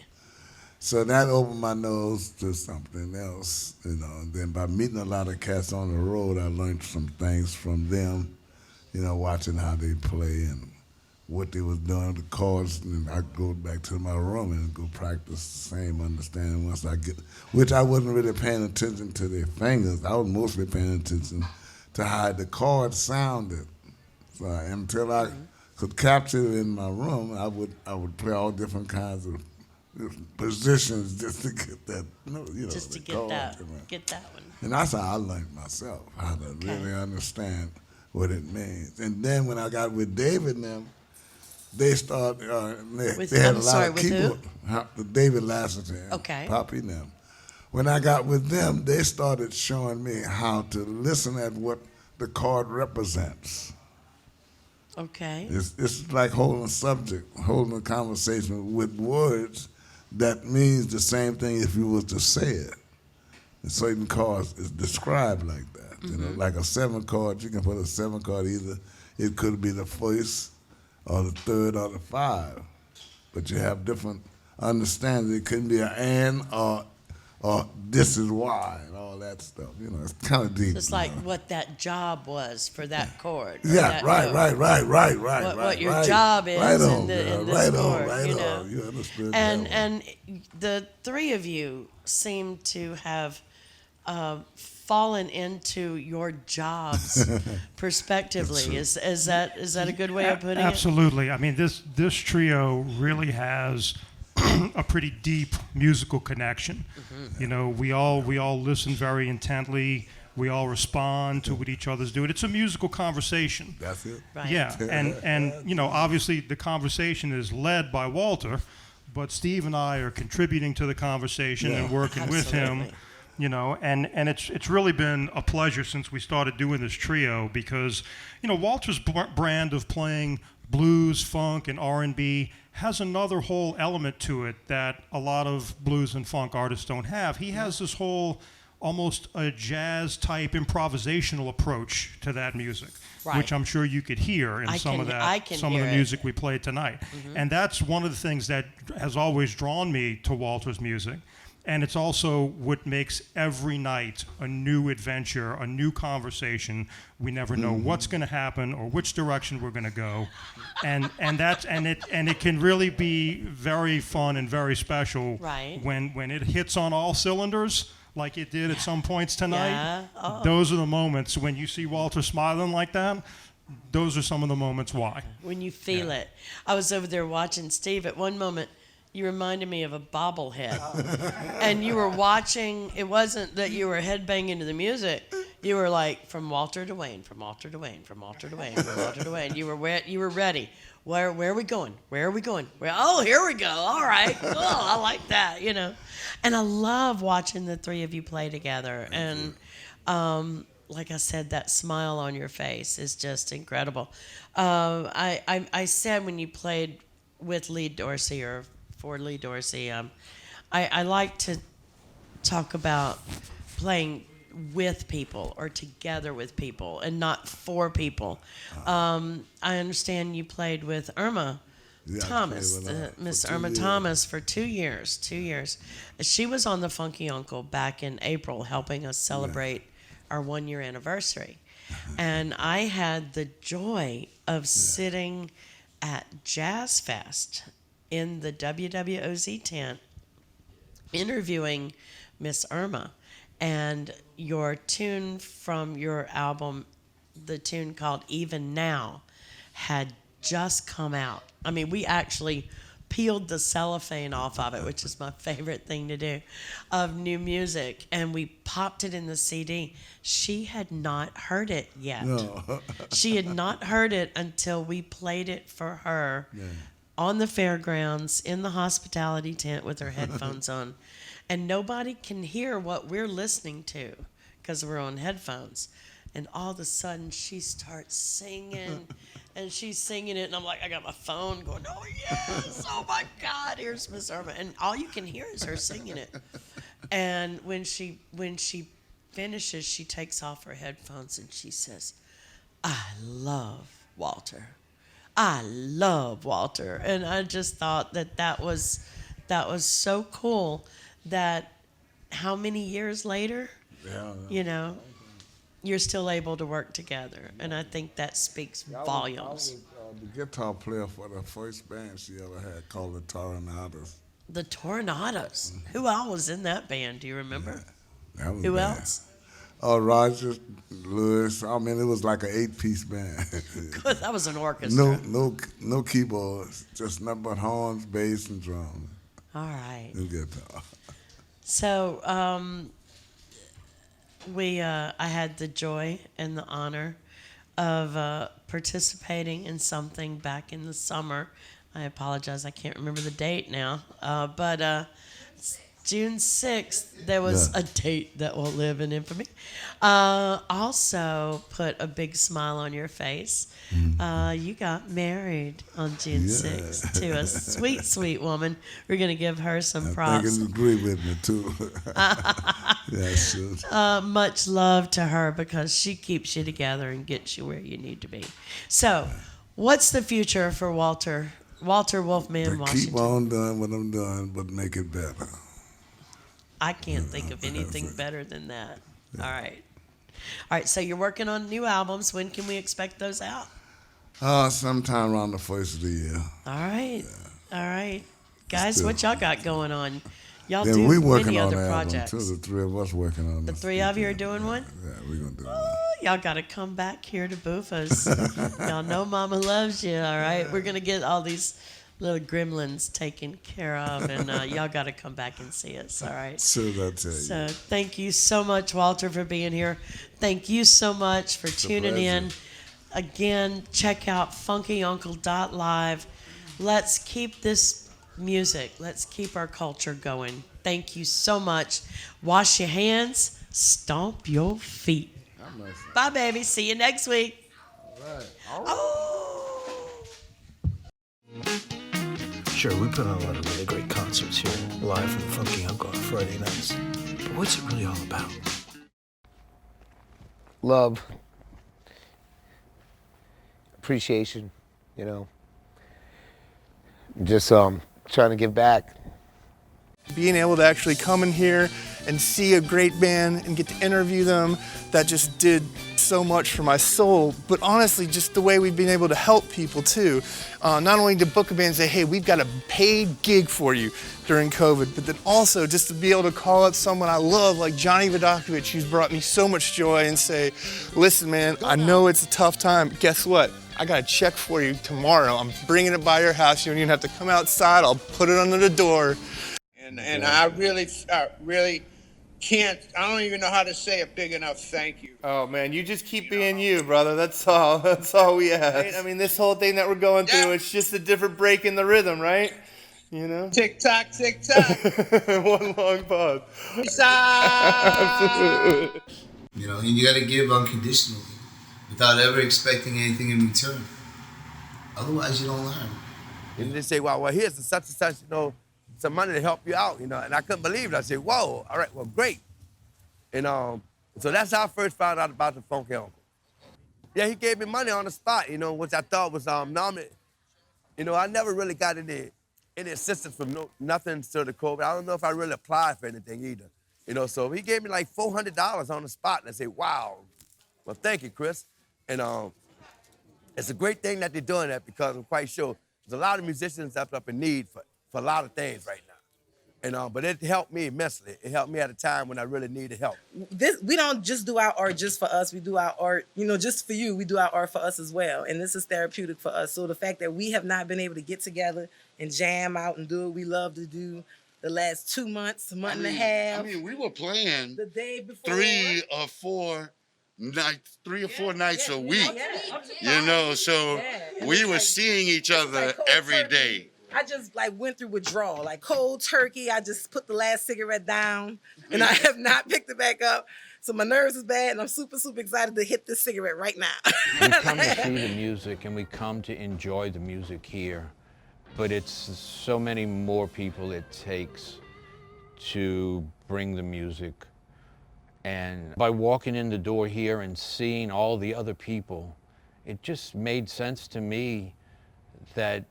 So that opened my nose to something else, you know. And then by meeting a lot of cats on the road, I learned some things from them, you know, watching how they play and what they was doing, the chords, and I go back to my room and go practice the same understanding once I get, which I wasn't really paying attention to their fingers. I was mostly paying attention to how the chords sounded. So until I could capture it in my room, I would play all different kinds of positions just to get that, you know, Just to get chords, that, you know. get that one. And that's how I learned myself, how to really understand what it means. And then when I got with David and them, they started, they had a lot of keyboard. David Lassiter, Poppy and them. When I got with them, they started showing me how to listen at what the chord represents. Okay. It's like holding a conversation with words that means the same thing if you was to say it. And certain chords is described like that. You know, like a 7 chord, you can put a 7 chord either. It could be the first or the third or the 5. But you have different understanding. It couldn't be an and or this is why and all that stuff. You know, it's kind of deep. It's like what that job was for that chord. Yeah, right. What your job is in this chord, you know. You understood and the 3 of you seem to have fallen into your jobs prospectively. Is that a good way of putting it? Absolutely. I mean, this trio really has a pretty deep musical connection. You know, we all listen very intently. We all respond to what each other's doing. It's a musical conversation. That's it. Right. Yeah, and you know, obviously the conversation is led by Walter, but Steve and I are contributing to the conversation and working with him. You know, and it's really been a pleasure since we started doing this trio because, you know, Walter's brand of playing blues, funk, and R&B has another whole element to it that a lot of blues and funk artists don't have. He has this whole almost a jazz type improvisational approach to that music, Right. which I'm sure you could hear in I some of can the hear it. music we played tonight. And that's one of the things that has always drawn me to Walter's music. And it's also what makes every night a new adventure, a new conversation. We never know what's going to happen or which direction we're going to go, and it can really be very fun and very special Right. when it hits on all cylinders like it did at some points tonight. Yeah. Oh. Those are the moments when you see Walter smiling like that. Those are some of the moments why. When you feel it. I was over there watching Steve. At one moment, you reminded me of a bobblehead. And you were watching, it wasn't that you were headbanging to the music. You were like, from Walter to Wayne, from Walter to Wayne, from Walter to Wayne, from Walter to Wayne. You were ready. Where are we going? Where are we going? Oh, here we go. All right. Cool. I like that, you know. And I love watching the three of you play together. And like I said, that smile on your face is just incredible. I said when you played with Lee Dorsey or for Lee Dorsey, I like to talk about playing with people or together with people and not for people. I understand you played with Irma Thomas, Miss Irma Thomas, for 2 years. 2 years. She was on the Funky Uncle back in April, helping us celebrate our 1 year anniversary. And I had the joy of sitting at Jazz Fest in the WWOZ tent interviewing Miss Irma. And your tune from your album, the tune called Even Now, had just come out. I mean, we actually peeled the cellophane off of it, which is my favorite thing to do, of new music, and we popped it in the CD. She had not heard it yet. No. She had not heard it until we played it for her on the fairgrounds in the hospitality tent with her headphones on. And nobody can hear what we're listening to because we're on headphones. And all of a sudden, she starts singing, and she's singing it, and I'm like, I got my phone going, oh, yes, oh, my God, here's Miss Irma. And all you can hear is her singing it. And when she finishes, she takes off her headphones, and she says, I love Walter. I love Walter. And I just thought that was so cool that how many years later, you know, you're still able to work together. And I think that speaks volumes. I was the guitar player for the first band she ever had called the Tornadoes. The Tornadoes. Who else was in that band? Do you remember? That was Who bad. else? Roger, Lewis. I mean, it was like an 8-piece band. That was an orchestra. No keyboards, just nothing but horns, bass, and drums. All right. And guitar. So I had the joy and the honor of participating in something back in the summer. I apologize, I can't remember the date now. But June 6th, there was a date that will live in infamy. Also put a big smile on your face. You got married on June 6th to a sweet, sweet woman. We're going to give her some props. I think you agree with me, too. Sure. Much love to her because she keeps you together and gets you where you need to be. So, what's the future for Walter Wolfman Washington? Keep on doing what I'm doing, but make it better. I can't think of anything better than that. All right, so you're working on new albums. When can we expect those out? Sometime around the first of the year. All right. Guys, what y'all got going on? Y'all Then do we working many on other the album, projects. too. The three of us working on The three of you are doing one? Yeah, we're going to do Oh, y'all got to come back here to Buffa's. Y'all know Mama loves you, all right? We're going to get all these little gremlins taken care of, and y'all got to come back and see us, all right? Soon I'll tell you. So thank you so much, Walter, for being here. Thank you so much for tuning in. Again, check out FunkyUncle.Live. Let's keep this music. Let's keep our culture going. Thank you so much. Wash your hands. Stomp your feet. Bye, baby. See you next week. All right. Oh. Sure, we put on a lot of really great concerts here, live from the Funky Uncle on Friday nights. But What's it really all about? Love, appreciation, you know, just trying to give back. Being able to actually come in here and see a great band and get to interview them, that just did so much for my soul. But honestly, just the way we've been able to help people too. Not only to book a band and say, hey, we've got a paid gig for you during COVID, but then also just to be able to call up someone I love like Johnny Vodakovich, who's brought me so much joy, and say, listen man, I know it's a tough time, but guess what? I got a check for you tomorrow. I'm bringing it by your house. You don't even have to come outside. I'll put it under the door. And I really can't, I don't even know how to say a big enough thank you. Oh man, you just keep being you, brother. That's all. That's all we ask. Right? I mean, this whole thing that we're going through, it's just a different break in the rhythm, right? You know? Tick tock, tick tock. One long pause. Absolutely. You know, and you got to give unconditionally, without ever expecting anything in return. Otherwise, you don't learn. And they say, well, here's the such and such, you know, some money to help you out, you know. And I couldn't believe it. I said, whoa, all right, well, great. And so that's how I first found out about the Funky Uncle. Yeah, he gave me money on the spot, you know, which I thought was nominated. You know, I never really got any assistance from nothing to the COVID. I don't know if I really applied for anything either. You know, so he gave me like $400 on the spot, and I said, wow. Well, thank you, Chris. And it's a great thing that they're doing that, because I'm quite sure there's a lot of musicians up in need for a lot of things right now. And but it helped me immensely. It helped me at a time when I really needed help. We don't just do our art just for us. We do our art, you know, just for you. We do our art for us as well. And this is therapeutic for us. So the fact that we have not been able to get together and jam out and do what we love to do the last 2 months, a month and a half. I mean, we were playing the day before 3 or 4 nights a week. You know, so we were seeing each other every day. I just went through withdrawal, like cold turkey. I just put the last cigarette down, and I have not picked it back up. So my nerves is bad, and I'm super, super excited to hit this cigarette right now. We come to see the music, and we come to enjoy the music here, but it's so many more people it takes to bring the music. And by walking in the door here and seeing all the other people, it just made sense to me that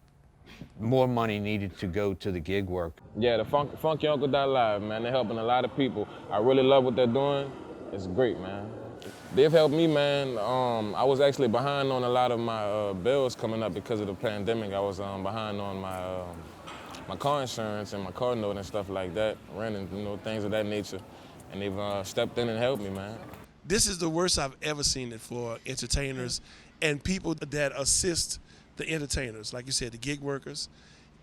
more money needed to go to the gig work. Yeah, the FunkyUncle.Live, man, they're helping a lot of people. I really love what they're doing. It's great, man. They've helped me, man. I was actually behind on a lot of my bills coming up because of the pandemic. I was behind on my car insurance and my car note and stuff like that, rent and, you know, things of that nature. And they've stepped in and helped me, man. This is the worst I've ever seen it for entertainers and people that assist the entertainers, like you said, the gig workers,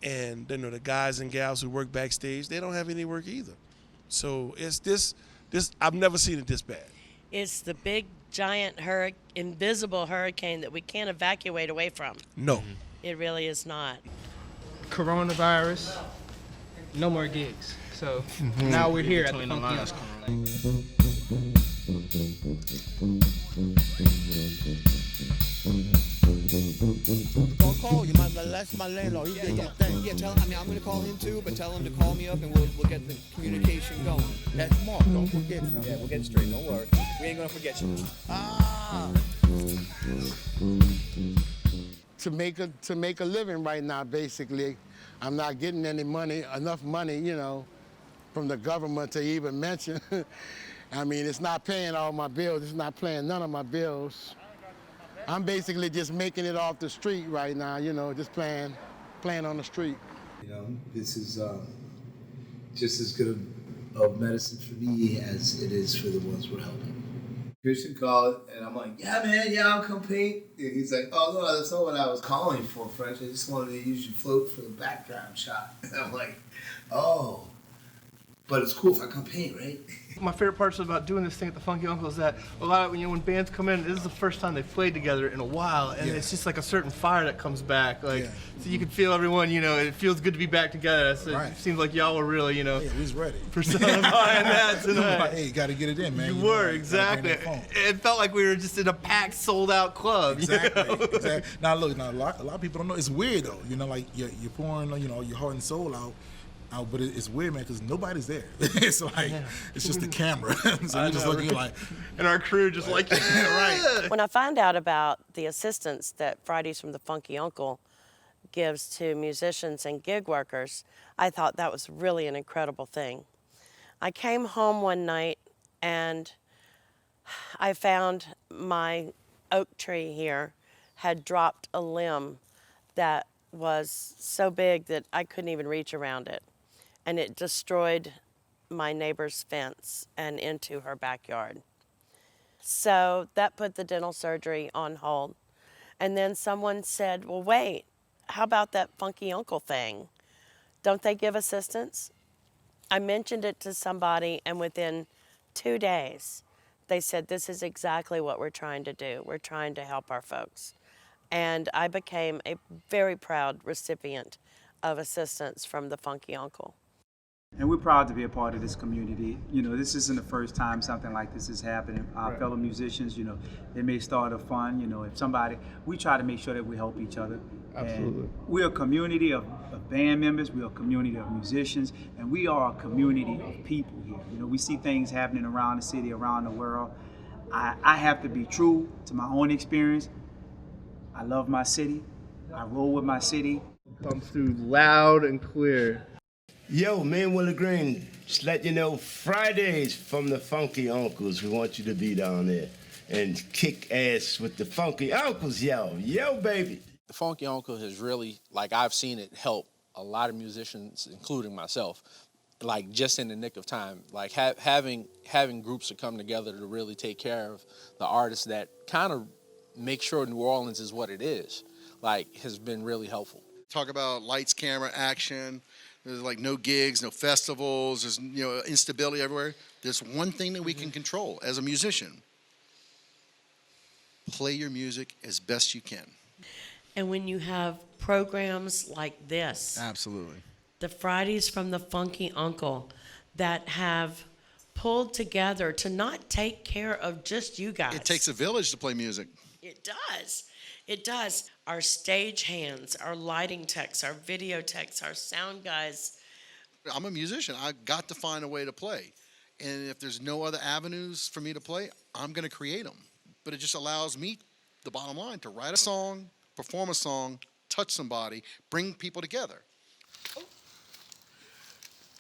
and you know, the guys and gals who work backstage. They don't have any work either. So it's this. I've never seen it this bad. It's the big, giant, invisible hurricane that we can't evacuate away from. No. It really is not. Coronavirus, no more gigs. So now we're here at the Funky Uncle. Gonna call you, that's my landlord. He did that thing. Yeah, tell him. I mean, I'm gonna call him too, but tell him to call me up and we'll get the communication going. That's Mark. Don't forget. Yeah, we'll get it straight. Don't worry. We ain't gonna forget you. To make a living right now, basically, I'm not getting any money, enough money, you know, from the government to even mention. I mean, it's not paying all my bills. It's not paying none of my bills. I'm basically just making it off the street right now, you know, just playing on the street. You know, this is just as good of medicine for me as it is for the ones we're helping. Christian called, and I'm like, yeah, man, yeah, I'll come paint. And he's like, oh, no, that's not what I was calling for, French. I just wanted to use your float for the background shot. And I'm like, oh, but it's cool if I come paint, right? My favorite parts about doing this thing at the Funky Uncle is that a lot of, you know, when bands come in, this is the first time they've played together in a while, and it's just like a certain fire that comes back. Like, so you can feel everyone, you know, it feels good to be back together. So it seems like y'all were really, you know, we was ready. personifying that tonight. Hey, you got to get it in, man. You were, exactly. It felt like we were just in a packed, sold-out club. Exactly. You know? Exactly. Now, look, a lot of people don't know. It's weird, though. You know, like, you're pouring, you know, your heart and soul out. But it's weird, man, because nobody's there. It's like, it's just the camera. So we're just looking like, and our crew just like, right. When I found out about the assistance that Fridays from the Funky Uncle gives to musicians and gig workers, I thought that was really an incredible thing. I came home one night and I found my oak tree here had dropped a limb that was so big that I couldn't even reach around it. And it destroyed my neighbor's fence and into her backyard. So that put the dental surgery on hold. And then someone said, well, wait, how about that Funky Uncle thing? Don't they give assistance? I mentioned it to somebody, and within 2 days, they said, this is exactly what we're trying to do. We're trying to help our folks. And I became a very proud recipient of assistance from the Funky Uncle. And we're proud to be a part of this community. You know, this isn't the first time something like this is happening. Our fellow musicians, you know, they may start a fund, you know, if somebody, we try to make sure that we help each other. Absolutely. And we're a community of band members, we're a community of musicians, and we are a community of people here. You know, we see things happening around the city, around the world. I have to be true to my own experience. I love my city. I roll with my city. Comes through loud and clear. Yo, man, Willie Green, just let you know, Fridays from the Funky Uncles. We want you to be down there and kick ass with the Funky Uncles, yo. Yo, baby. The Funky Uncle has really, like, I've seen it help a lot of musicians, including myself, like, just in the nick of time. Like, having groups that come together to really take care of the artists that kind of make sure New Orleans is what it is, like, has been really helpful. Talk about lights, camera, action. There's like no gigs, no festivals. There's instability everywhere. There's one thing that we can control as a musician: play your music as best you can. And when you have programs like this, absolutely, the Fridays from the Funky Uncle, that have pulled together to not take care of just you guys. It takes a village to play music. It does. It does. Our stage hands, our lighting techs, our video techs, our sound guys. I'm a musician. I got to find a way to play. And if there's no other avenues for me to play, I'm going to create them. But it just allows me, the bottom line, to write a song, perform a song, touch somebody, bring people together.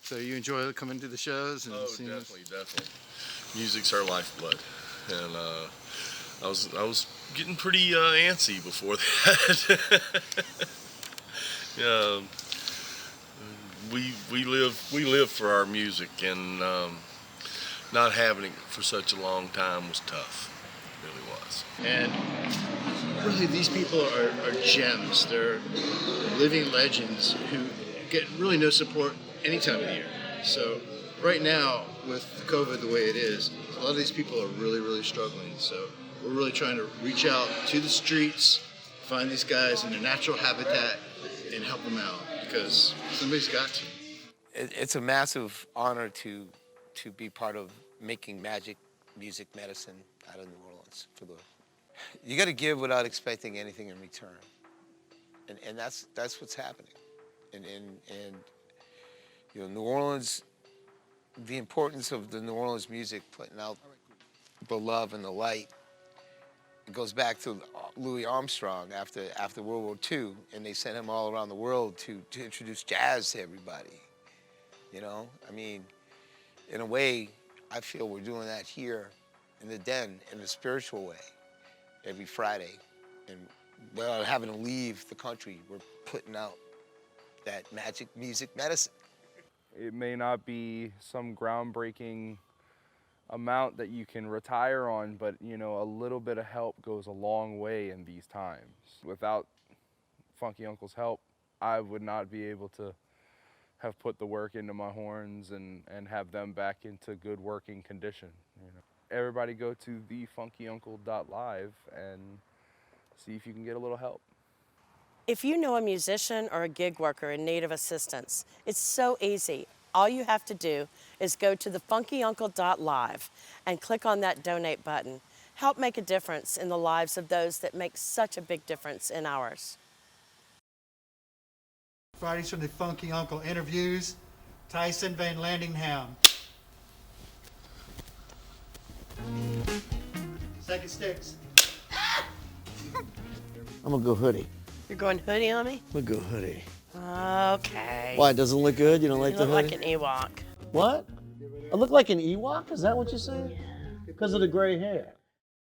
So you enjoy coming to the shows and seeing definitely. Music's our lifeblood, and I was getting pretty antsy before that. We live for our music, and not having it for such a long time was tough. It really was. And really, these people are gems. They're living legends who get really no support any time of the year. So right now, with COVID the way it is, a lot of these people are really, really struggling. So we're really trying to reach out to the streets, find these guys in their natural habitat, and help them out, because somebody's got to. It's a massive honor to be part of making magic, music, medicine out of New Orleans. You got to give without expecting anything in return, and that's what's happening. And New Orleans, the importance of the New Orleans music, putting out the love and the light. It goes back to Louis Armstrong after World War II, and they sent him all around the world to introduce jazz to everybody. You know, I mean, in a way, I feel we're doing that here in the Den in a spiritual way every Friday. And without having to leave the country, we're putting out that magic music medicine. It may not be some groundbreaking amount that you can retire on, but a little bit of help goes a long way in these times. Without Funky Uncle's help, I would not be able to have put the work into my horns and have them back into good working condition. Everybody go to FunkyUncle.Live and see if you can get a little help. If you know a musician or a gig worker in need of assistance, it's so easy. All you have to do is go to the FunkyUncle.Live and click on that donate button. Help make a difference in the lives of those that make such a big difference in ours. Fridays from the Funky Uncle interviews. Tyson Van Landingham. Second sticks. I'm gonna go hoodie. You're going hoodie on me? I'm gonna go hoodie. Okay. Why, doesn't it look good? You don't like You the look hoodie? like an Ewok. What? I look like an Ewok? Is that what you're saying? Because of the gray hair.